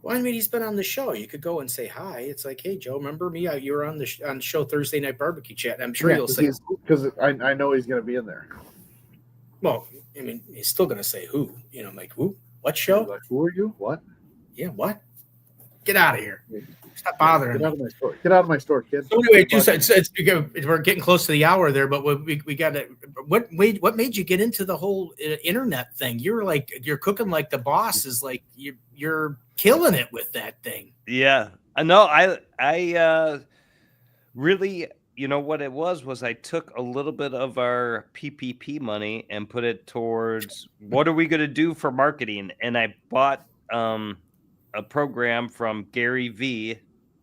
A: Well, I mean, he's been on the show. You could go and say hi. It's like, hey, Joe, remember me? You were on the show Thursday Night Barbecue Chat. I'm sure you'll say,
B: because I know he's going to be in there.
A: Well, I mean, he's still going to say who. Like who? What show?
B: Like, who are you? What?
A: Yeah, what? Get out of here. Stop bothering
B: me. Get out of my store, kid.
A: So anyway, we're getting close to the hour there, but we got to. What made you get into the whole internet thing? You're cooking like the boss is like you're killing it with that thing.
D: Yeah, I know. I really, what it was I took a little bit of our PPP money and put it towards what are we going to do for marketing, and I bought a program from Gary V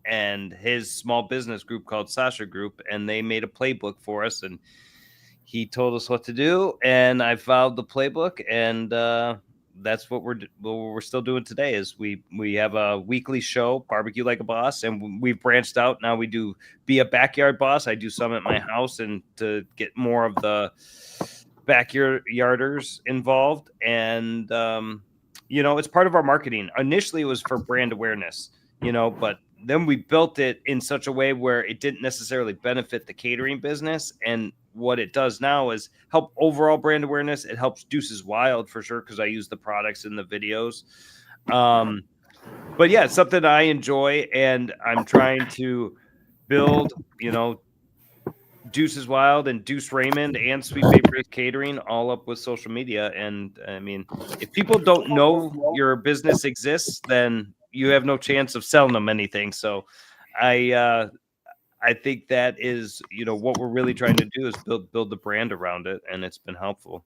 D: and his small business group called Sasha Group, and they made a playbook for us, and he told us what to do, and I followed the playbook, and that's what we're still doing today. Is we have a weekly show, Barbecue Like a Boss, and we've branched out. Now we do Be a Backyard Boss. I do some at my house, and to get more of the backyarders involved, and it's part of our marketing. Initially, it was for brand awareness, but then we built it in such a way where it didn't necessarily benefit the catering business. And what it does now is help overall brand awareness. It helps Duce's Wild for sure, because I use the products in the videos. But yeah, it's something I enjoy, and I'm trying to build, Duce's Wild and Duce Raymond and Sweet Baby Catering all up with social media. And I mean, if people don't know your business exists, then you have no chance of selling them anything. So I think that is, what we're really trying to do is build the brand around it, and it's been helpful.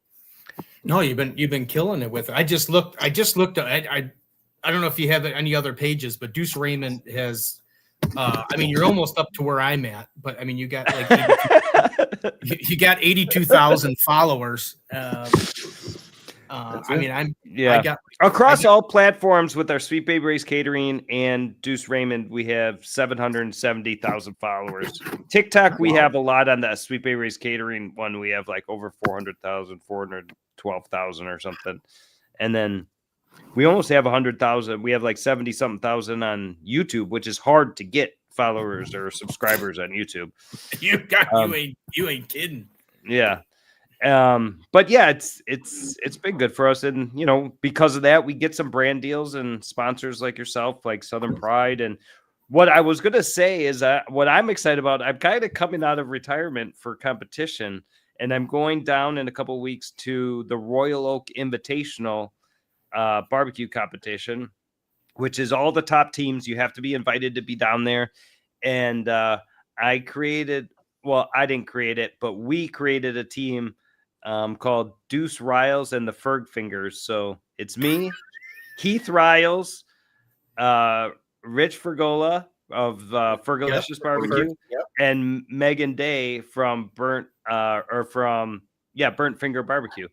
A: No, you've been killing it with it. I just looked. I don't know if you have any other pages, but Duce Raymond has. I mean, you're almost up to where I'm at, but I mean, you got like You got 82,000 followers. I mean, I got
D: across all platforms with our Sweet Baby Race Catering and Duce Raymond, we have 770,000 followers. TikTok, we have a lot on the Sweet Baby Race Catering one. We have like over 400,000, 412,000 or something. And then we almost have 100,000. We have like 70 something thousand on YouTube, which is hard to get followers or subscribers on YouTube.
A: You ain't kidding.
D: Yeah. But yeah, it's been good for us. And, you know, because of that, we get some brand deals and sponsors like yourself, like Southern Pride. And what I was going to say is what I'm excited about, I'm kind of coming out of retirement for competition, and I'm going down in a couple of weeks to the Royal Oak Invitational barbecue competition, which is all the top teams. You have to be invited to be down there. And I didn't create it, but we created a team called Duce Riles and the Ferg Fingers. So it's me, Keith Riles, Rich Fergola of Fergalicious Barbecue, and Megan Day from Burnt Finger Barbecue.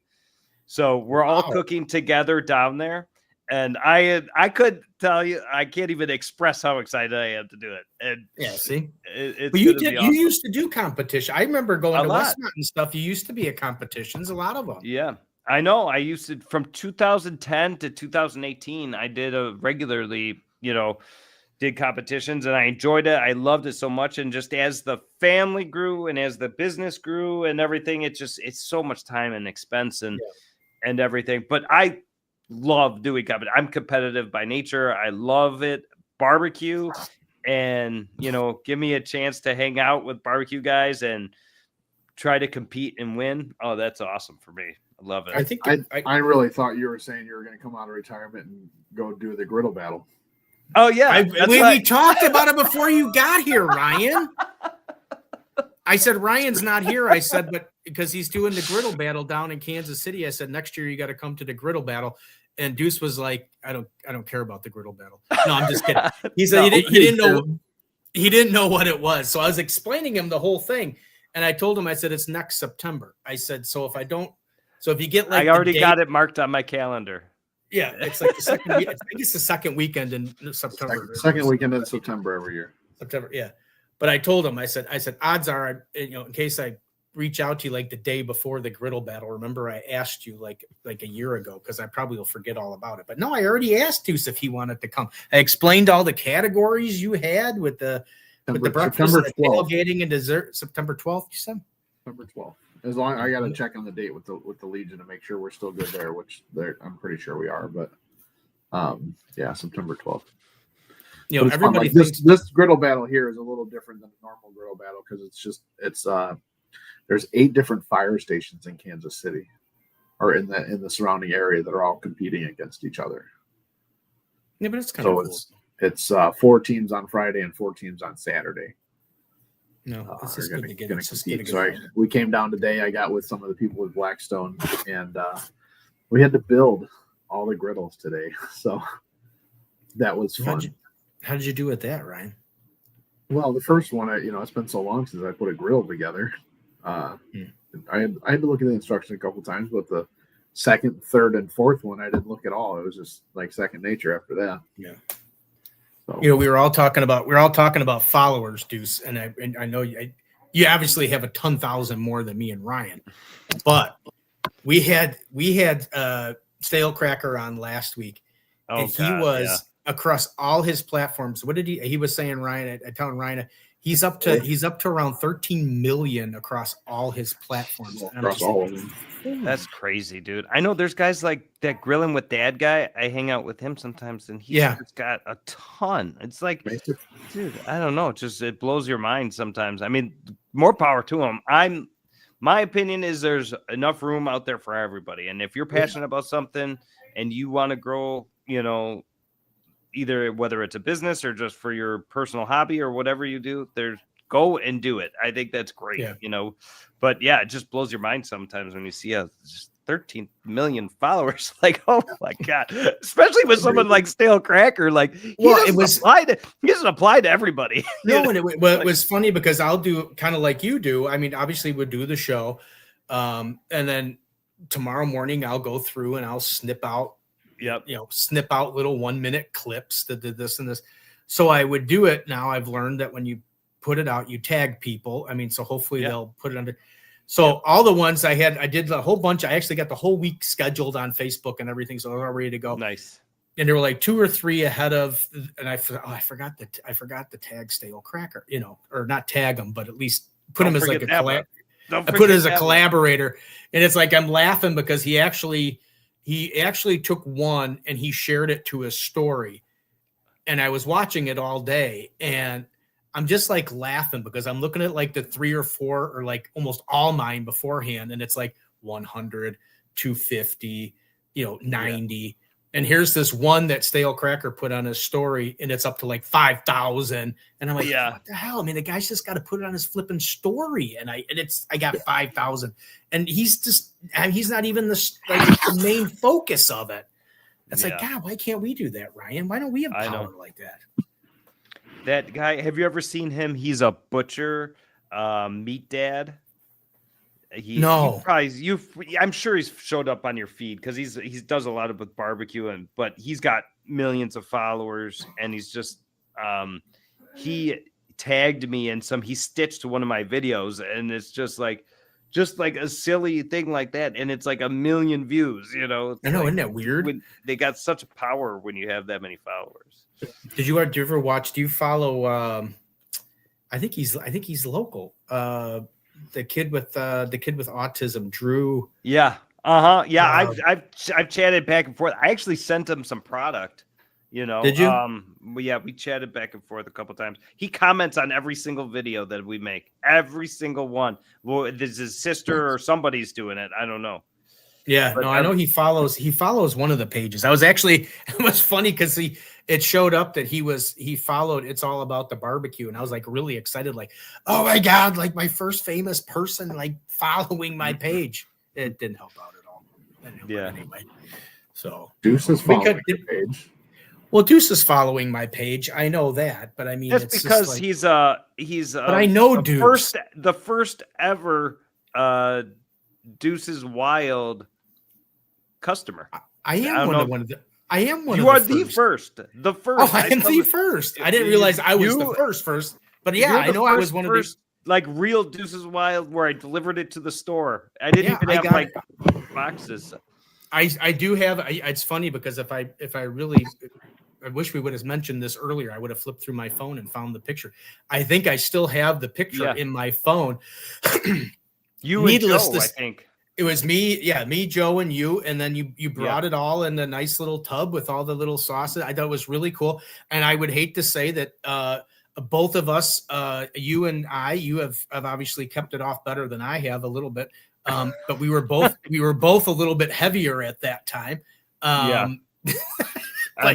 D: So we're all cooking together down there. And I could tell you, I can't even express how excited I am to do it. And
A: yeah, see,
D: it's
A: but you
D: awesome.
A: used to do competition. I remember going to Westmont and stuff. You used to be at competitions, a lot of them.
D: Yeah, I know. I used to, from 2010 to 2018, I did regularly, did competitions, and I enjoyed it. I loved it so much. And just as the family grew and as the business grew and everything, it's so much time and expense and everything. But I love doing competition. I'm competitive by nature. I love it. Barbecue, and give me a chance to hang out with barbecue guys and try to compete and win. Oh, that's awesome for me. I love it.
B: I think I really thought you were saying you were going to come out of retirement and go do the griddle battle.
D: Oh yeah,
A: we talked about it before you got here, Ryan. I said Ryan's not here. I said, but because he's doing the griddle battle down in Kansas City, I said next year you got to come to the griddle battle. And Duce was like, I don't care about the griddle battle. No, I'm just kidding. He said he didn't know what it was. So I was explaining him the whole thing, and I told him, I said it's next September. I said, so if you get like,
D: I already got it marked on my calendar.
A: Yeah, it's like the second. I think it's the second weekend in September.
B: Second weekend in September every year.
A: September, yeah. But I told him, I said, odds are, in case I reach out to you like the day before the griddle battle. Remember, I asked you like a year ago because I probably will forget all about it. But no, I already asked Duce if he wanted to come. I explained all the categories you had with the breakfast, the tailgating, and dessert. September 12th, you said.
B: September 12th. As long I got to check on the date with the Legion to make sure we're still good there, which I'm pretty sure we are. But yeah, September 12th.
A: Everybody
B: thinks this griddle battle here is a little different than a normal griddle battle because it's there's 8 different fire stations in Kansas City or in the surrounding area that are all competing against each other.
A: Yeah, but it's kind of cool.
B: It's 4 teams on Friday and 4 teams on Saturday.
A: No, it's just good to get
B: it. So we came down today. I got with some of the people with Blackstone, and we had to build all the griddles today. So that was fun.
A: How did you do with that, Ryan?
B: Well, the first one, it's been so long since I put a griddle together. I had to look at the instructions a couple times, but the second, third, and fourth one, I didn't look at all. It was just like second nature after that.
A: Yeah. So. We were all talking about followers, Duce, and I know you obviously have a 10,000 more than me and Ryan, but we had Stale Cracker on last week, and he was across all his platforms. What did he was saying, Ryan? I telling Ryan he's up to around 13 million across all his platforms.
B: Across all of them.
D: That's crazy, dude. I know there's guys like that Grilling with Dad guy. I hang out with him sometimes, and he's got a ton. It's like, dude, I don't know. It blows your mind sometimes. I mean, more power to him. My opinion is there's enough room out there for everybody. And if you're passionate about something and you want to grow, either whether it's a business or just for your personal hobby or whatever you do, go and do it. I think that's great, but yeah, it just blows your mind sometimes when you see 13 million followers. Like, oh my God. Especially with someone like Stale Cracker. Like, he doesn't apply to everybody.
A: No, and it was funny because I'll do kind of like you do. I mean, obviously we'll do the show. And then tomorrow morning I'll go through and I'll snip out little 1 minute clips that did this and this. So I would do it. Now I've learned that when you put it out, you tag people. I mean, so hopefully they'll put it under. So all the ones I did a whole bunch. I actually got the whole week scheduled on Facebook and everything. So I was all ready to go.
D: Nice.
A: And there were like 2 or 3 ahead of, and I forgot the tag Stale Cracker, or not tag them, but at least put him as like a collab. I put it as a collaborator, and it's like I'm laughing because he actually took one and he shared it to his story, and I was watching it all day, and I'm just like laughing because I'm looking at like the 3 or 4 or like almost all mine beforehand, and it's like 100, 250, 90. And here's this one that Stale Cracker put on his story, and it's up to like 5,000. And I'm like, what the hell? I mean, the guy's just got to put it on his flipping story. And I got 5,000. And he's not even the main focus of it. It's like, God, why can't we do that, Ryan? Why don't we have power like that?
D: That guy, have you ever seen him? He's a butcher, meat dad.
A: No,
D: I'm sure he's showed up on your feed because he does a lot of with barbecue, but he's got millions of followers, and he's just he tagged me in he stitched one of my videos, and it's just like a silly thing like that, and it's like 1 million views. I know,
A: isn't that weird?
D: They got such power when you have that many followers.
A: Do you ever watch? Do you follow? I think he's local. The kid with autism, Drew.
D: Yeah. Yeah. I've chatted back and forth. I actually sent him some product.
A: Did you?
D: We chatted back and forth a couple times. He comments on every single video that we make, every single one. Well, this his sister or somebody's doing it. I don't know.
A: Yeah, but I know he follows one of the pages. It was funny because it showed up that he followed It's All About the Barbecue, and I was like really excited, like, oh my God, like my first famous person like following my page. It didn't help out at all. Anyway. So
B: Duce is following your page.
A: Well, Duce is following my page. I know that, but I mean,
D: that's
A: it's
D: because
A: like,
D: he's
A: but I know Duce.
D: The first ever Duce's Wild customer.
A: I am one of the.
D: You are the first. The first.
A: Oh, I am the first. I didn't realize I was the first. But yeah, I know I was one of the
D: like real Duce's Wild, where I delivered it to the store. I didn't even have like boxes.
A: I do have. It's funny because if I really, I wish we would have mentioned this earlier. I would have flipped through my phone and found the picture. I think I still have the picture in my phone.
D: You and Joe, I think.
A: It was me, Joe, and you, and then you brought it all in a nice little tub with all the little sauces. I thought it was really cool, and I would hate to say that both of us, you and I, you have obviously kept it off better than I have a little bit, but we were both a little bit heavier at that time. But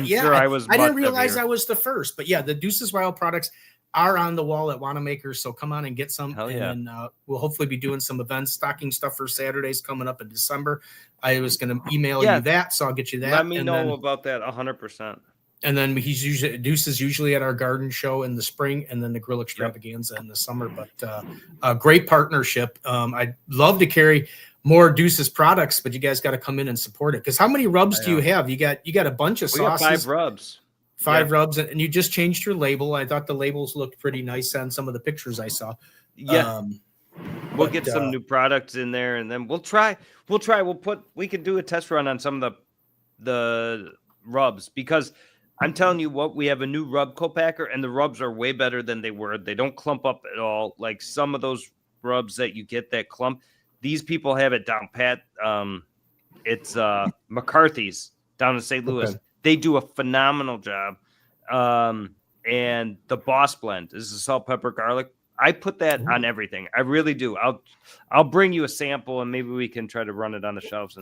D: sure I
A: didn't realize heavier. I was the first, but yeah, the Duce's Wild products are on the wall at Wanamaker's, so come on and get some.
D: Hell yeah.
A: And we'll hopefully be doing some events, stocking stuff for Saturdays coming up in December. I was going to email you that, so I'll get you that.
D: Let me know about that 100%.
A: And then Duce is usually at our garden show in the spring, and then the grill extravaganza in the summer. But a great partnership. I'd love to carry more Duce's products, but you guys got to come in and support it. Because how many rubs do you have? You got a bunch of sauces.
D: We got 5 rubs.
A: 5 rubs, and you just changed your label. I thought the labels looked pretty nice on some of the pictures I saw.
D: Yeah, we'll get some new products in there, and then we'll try. We can do a test run on some of the rubs, because I'm telling you what, we have a new rub co-packer, and the rubs are way better than they were. They don't clump up at all. Like some of those rubs that you get that clump, these people have it down pat. It's McCarthy's down in St. Louis. Okay. They do a phenomenal job. And the Boss Blend is the salt, pepper, garlic. I put that on everything. I really do. I'll bring you a sample, and maybe we can try to run it on the shelves.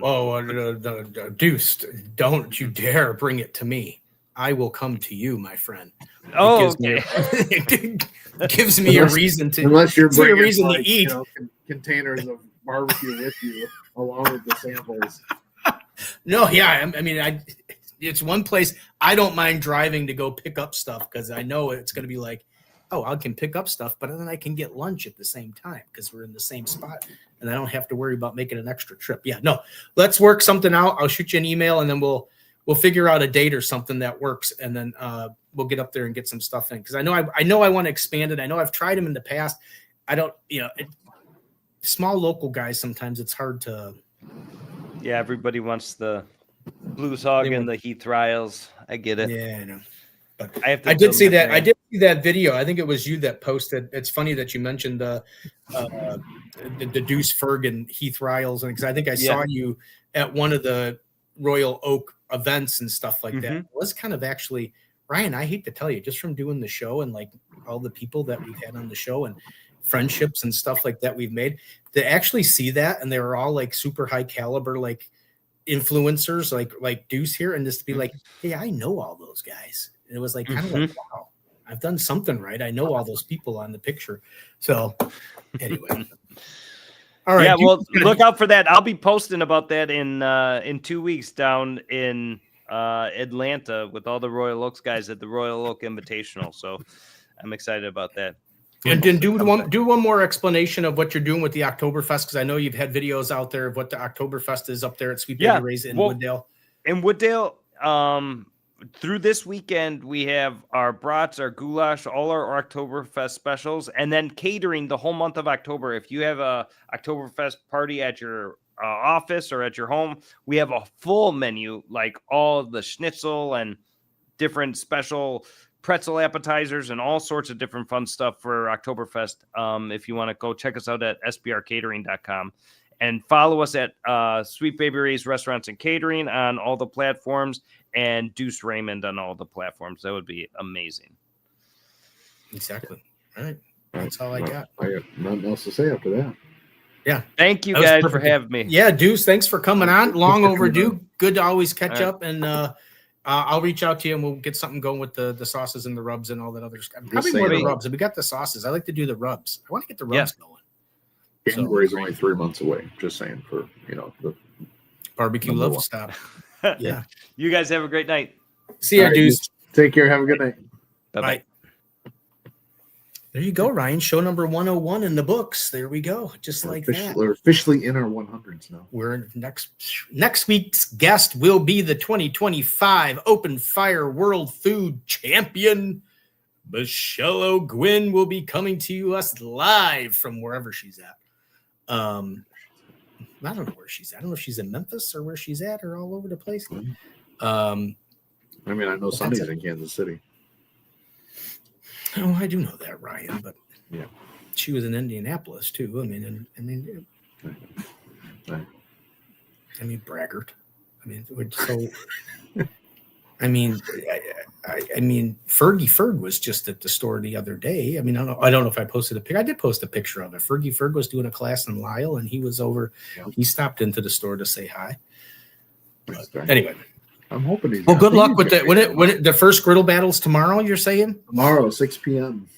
A: Duce, don't you dare bring it to me. I will come to you, my friend.
D: It
A: gives me a reason to.
B: Unless you're bringing
A: to eat.
B: Containers of barbecue with you. along with the samples.
A: No, yeah, I mean, it's one place I don't mind driving to go pick up stuff because I know it's going to be like, oh, I can pick up stuff, but then I can get lunch at the same time because we're in the same spot, and I don't have to worry about making an extra trip. Yeah, no, let's work something out. I'll shoot you an email, and then we'll figure out a date or something that works, and then we'll get up there and get some stuff in because I know I want to expand it. I know I've tried them in the past. I don't, small local guys sometimes it's hard to.
D: Yeah, everybody wants the Blues Hog and the Heath Riles. I get it.
A: Yeah, I know. But
D: I
A: did see that. I did see that video. I think it was you that posted. It's funny that you mentioned the Duce Ferg and Heath Riles, and because I think I saw you at one of the Royal Oak events and stuff like that. It was kind of actually, Ryan, I hate to tell you, just from doing the show and like all the people that we've had on the show and friendships and stuff like that we've made, to actually see that, and they were all like super high caliber, like influencers, like Duce here, and just to be like, hey, I know all those guys. And it was like kind of like, wow, I've done something right. I know all those people on the picture. So anyway. All right.
D: Yeah, well, look out for that. I'll be posting about that in 2 weeks down in Atlanta with all the Royal Oaks guys at the Royal Oak Invitational. So I'm excited about that.
A: And then do one more explanation of what you're doing with the Oktoberfest, because I know you've had videos out there of what the Oktoberfest is up there at Sweet Baby Ray's in Wooddale.
D: In Wooddale, through this weekend, we have our brats, our goulash, all our Oktoberfest specials, and then catering the whole month of October. If you have a Oktoberfest party at your office or at your home, we have a full menu, like all the schnitzel and different special pretzel appetizers and all sorts of different fun stuff for Oktoberfest. If you want to go check us out at sbrcatering.com. And follow us at Sweet Baby Ray's Restaurants and Catering on all the platforms, and Duce Raymond on all the platforms. That would be amazing.
A: Exactly. All right. That's all I got.
B: I got nothing else to say after that.
A: Yeah.
D: Thank you guys for having me.
A: Yeah, Duce, thanks for coming on. Long overdue. Good to always catch up. And I'll reach out to you and we'll get something going with the sauces and the rubs and all that other stuff. Probably more the rubs. We got the sauces. I like to do the rubs. I want to get the rubs going.
B: January is only 3 months away. Just saying, for the
A: barbecue love stop. Yeah.
D: You guys have a great night.
A: See you, Duce.
B: Take care. Have a good night.
D: Bye-bye.
A: There you go, Ryan. Show number 101 in the books. There we go. Just like that.
B: We're officially in our 100s now.
A: We're next week's guest will be the 2025 Open Fire World Food Champion. Michelle O'Gwyn will be coming to us live from wherever she's at. I don't know where she's at. I don't know if she's in Memphis or where she's at or all over the place.
B: I mean, I know Sunny's in Kansas City.
A: Oh, I do know that, Ryan, but
B: yeah,
A: she was in Indianapolis too. I mean, braggart. I mean, Ferg was just at the store the other day. I mean, I don't know if I posted a picture. I did post a picture of it. Ferg was doing a class in Lisle, and he was over. Yeah. He stopped into the store to say hi. But anyway,
B: I'm hoping he's.
A: Well, good luck with the first griddle battles tomorrow. You're saying
B: tomorrow, 6 p.m.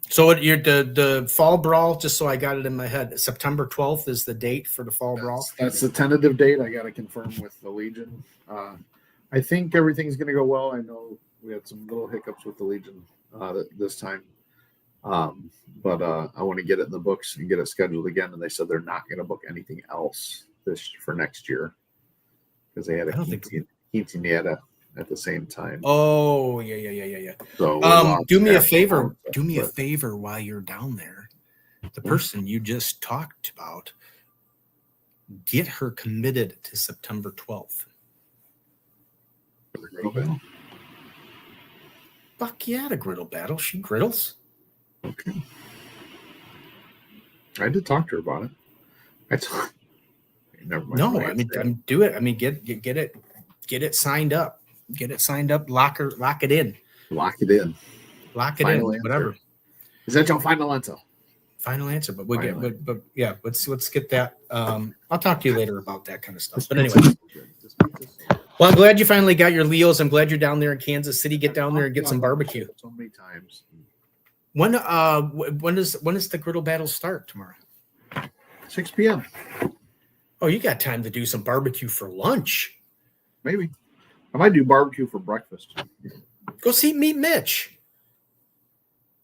A: So the fall brawl. Just so I got it in my head, September 12th is the date for the fall brawl.
B: That's the tentative date. I got to confirm with the Legion. I think everything's going to go well. I know we had some little hiccups with the Legion this time. But I want to get it in the books and get it scheduled again. And they said they're not going to book anything else for next year because they had a quinceañera at the same time.
A: Oh, yeah. So do me a favor. Do me a favor while you're down there. The person you just talked about, get her committed to September 12th.
B: The griddle battle?
A: Fuck yeah, the griddle battle. She griddles.
B: Okay. I did talk to her about it. Never mind.
A: No, I mean, do it. I mean, get it signed up. Get it signed up. Lock it in.
B: Lock it in.
A: Final answer. Whatever.
B: Is that your final answer?
A: Final answer, but we'll get. But yeah, let's get that. I'll talk to you later about that kind of stuff. But anyway. Well, I'm glad you finally got your Leos. I'm glad you're down there in Kansas City. Get down there and get some barbecue.
B: So many times.
A: When does the griddle battle start tomorrow?
B: 6 p.m.
A: Oh, you got time to do some barbecue for lunch.
B: Maybe. I might do barbecue for breakfast.
A: Go meet Mitch.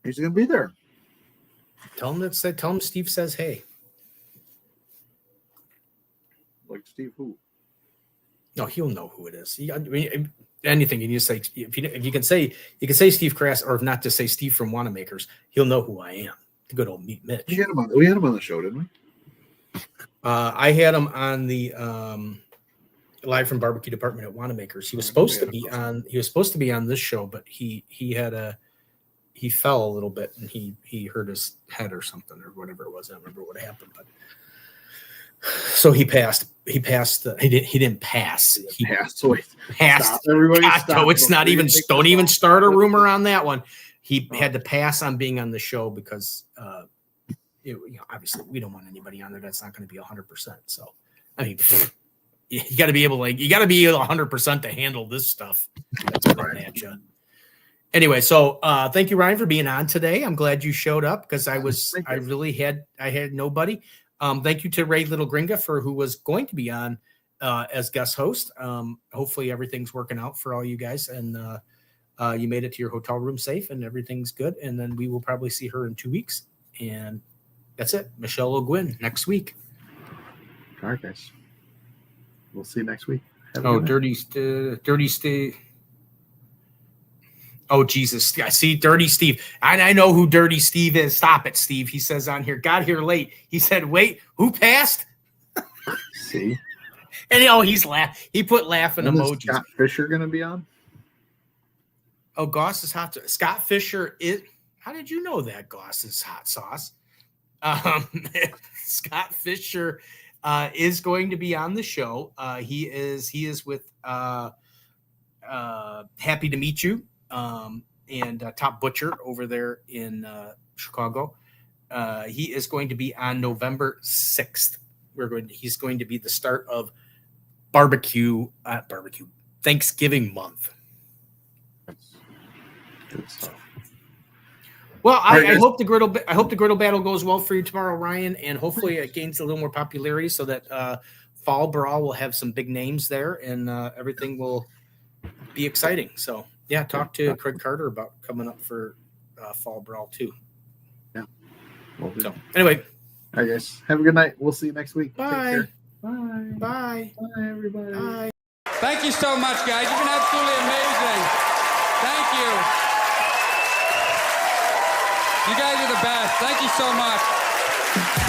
B: He's going to be there.
A: Tell him Steve says hey.
B: Like Steve who?
A: No, he'll know who it is. I mean, anything you need to say. If you can say Steve Crass, or if not, just say Steve from Wanamakers. He'll know who I am. The good old meet Mitch.
B: We had him on the show, didn't we?
A: I had him on the live from barbecue department at Wanamakers. He was supposed to be on. He was supposed to be on this show, but he fell a little bit and he hurt his head or something or whatever it was. I don't remember what happened, but so he passed. He didn't pass. He
B: passed. So
A: passed.
B: Stop. Everybody
A: God,
B: stop.
A: no, it's not even. Don't even start a rumor on that one. He had to pass on being on the show because, obviously we don't want anybody on there that's not going to be 100%. So, I mean, you got to be able, 100% to handle this stuff. That's coming at you. Anyway, so thank you, Ryan, for being on today. I'm glad you showed up because I had nobody. Thank you to Ray Little Gringa who was going to be on as guest host. Hopefully everything's working out for all you guys and you made it to your hotel room safe and everything's good. And then we will probably see her in 2 weeks. And that's it. Michelle O'Gwin next week.
B: All right, guys. We'll see you next week.
A: Dirty Steve. Oh, Jesus. I see Dirty Steve. I know who Dirty Steve is. Stop it, Steve. He says on here, got here late. He said, wait, who passed?
B: See?
A: And he's laughing. He put laughing emojis.
B: Scott Fisher going to be on?
A: Oh, Goss is hot. Scott Fisher is. How did you know that Goss is hot sauce? Scott Fisher is going to be on the show. He is with Happy to Meet You and Top Butcher over there in Chicago. He is going to be on November 6th. He's going to be the start of Thanksgiving month.
B: Good stuff.
A: Well, I hope the griddle battle goes well for you tomorrow, Ryan, and hopefully it gains a little more popularity so that Fall Brawl will have some big names there and everything will be exciting. So, yeah, talk to Craig Carter about coming up for Fall Brawl too.
B: Yeah. Well,
A: so, anyway.
B: All right, guys. Have a good night. We'll see you next week.
A: Bye.
B: Bye.
A: Bye.
B: Bye, everybody.
A: Bye.
E: Thank you so much, guys. You've been absolutely amazing. Thank you. You guys are the best. Thank you so much.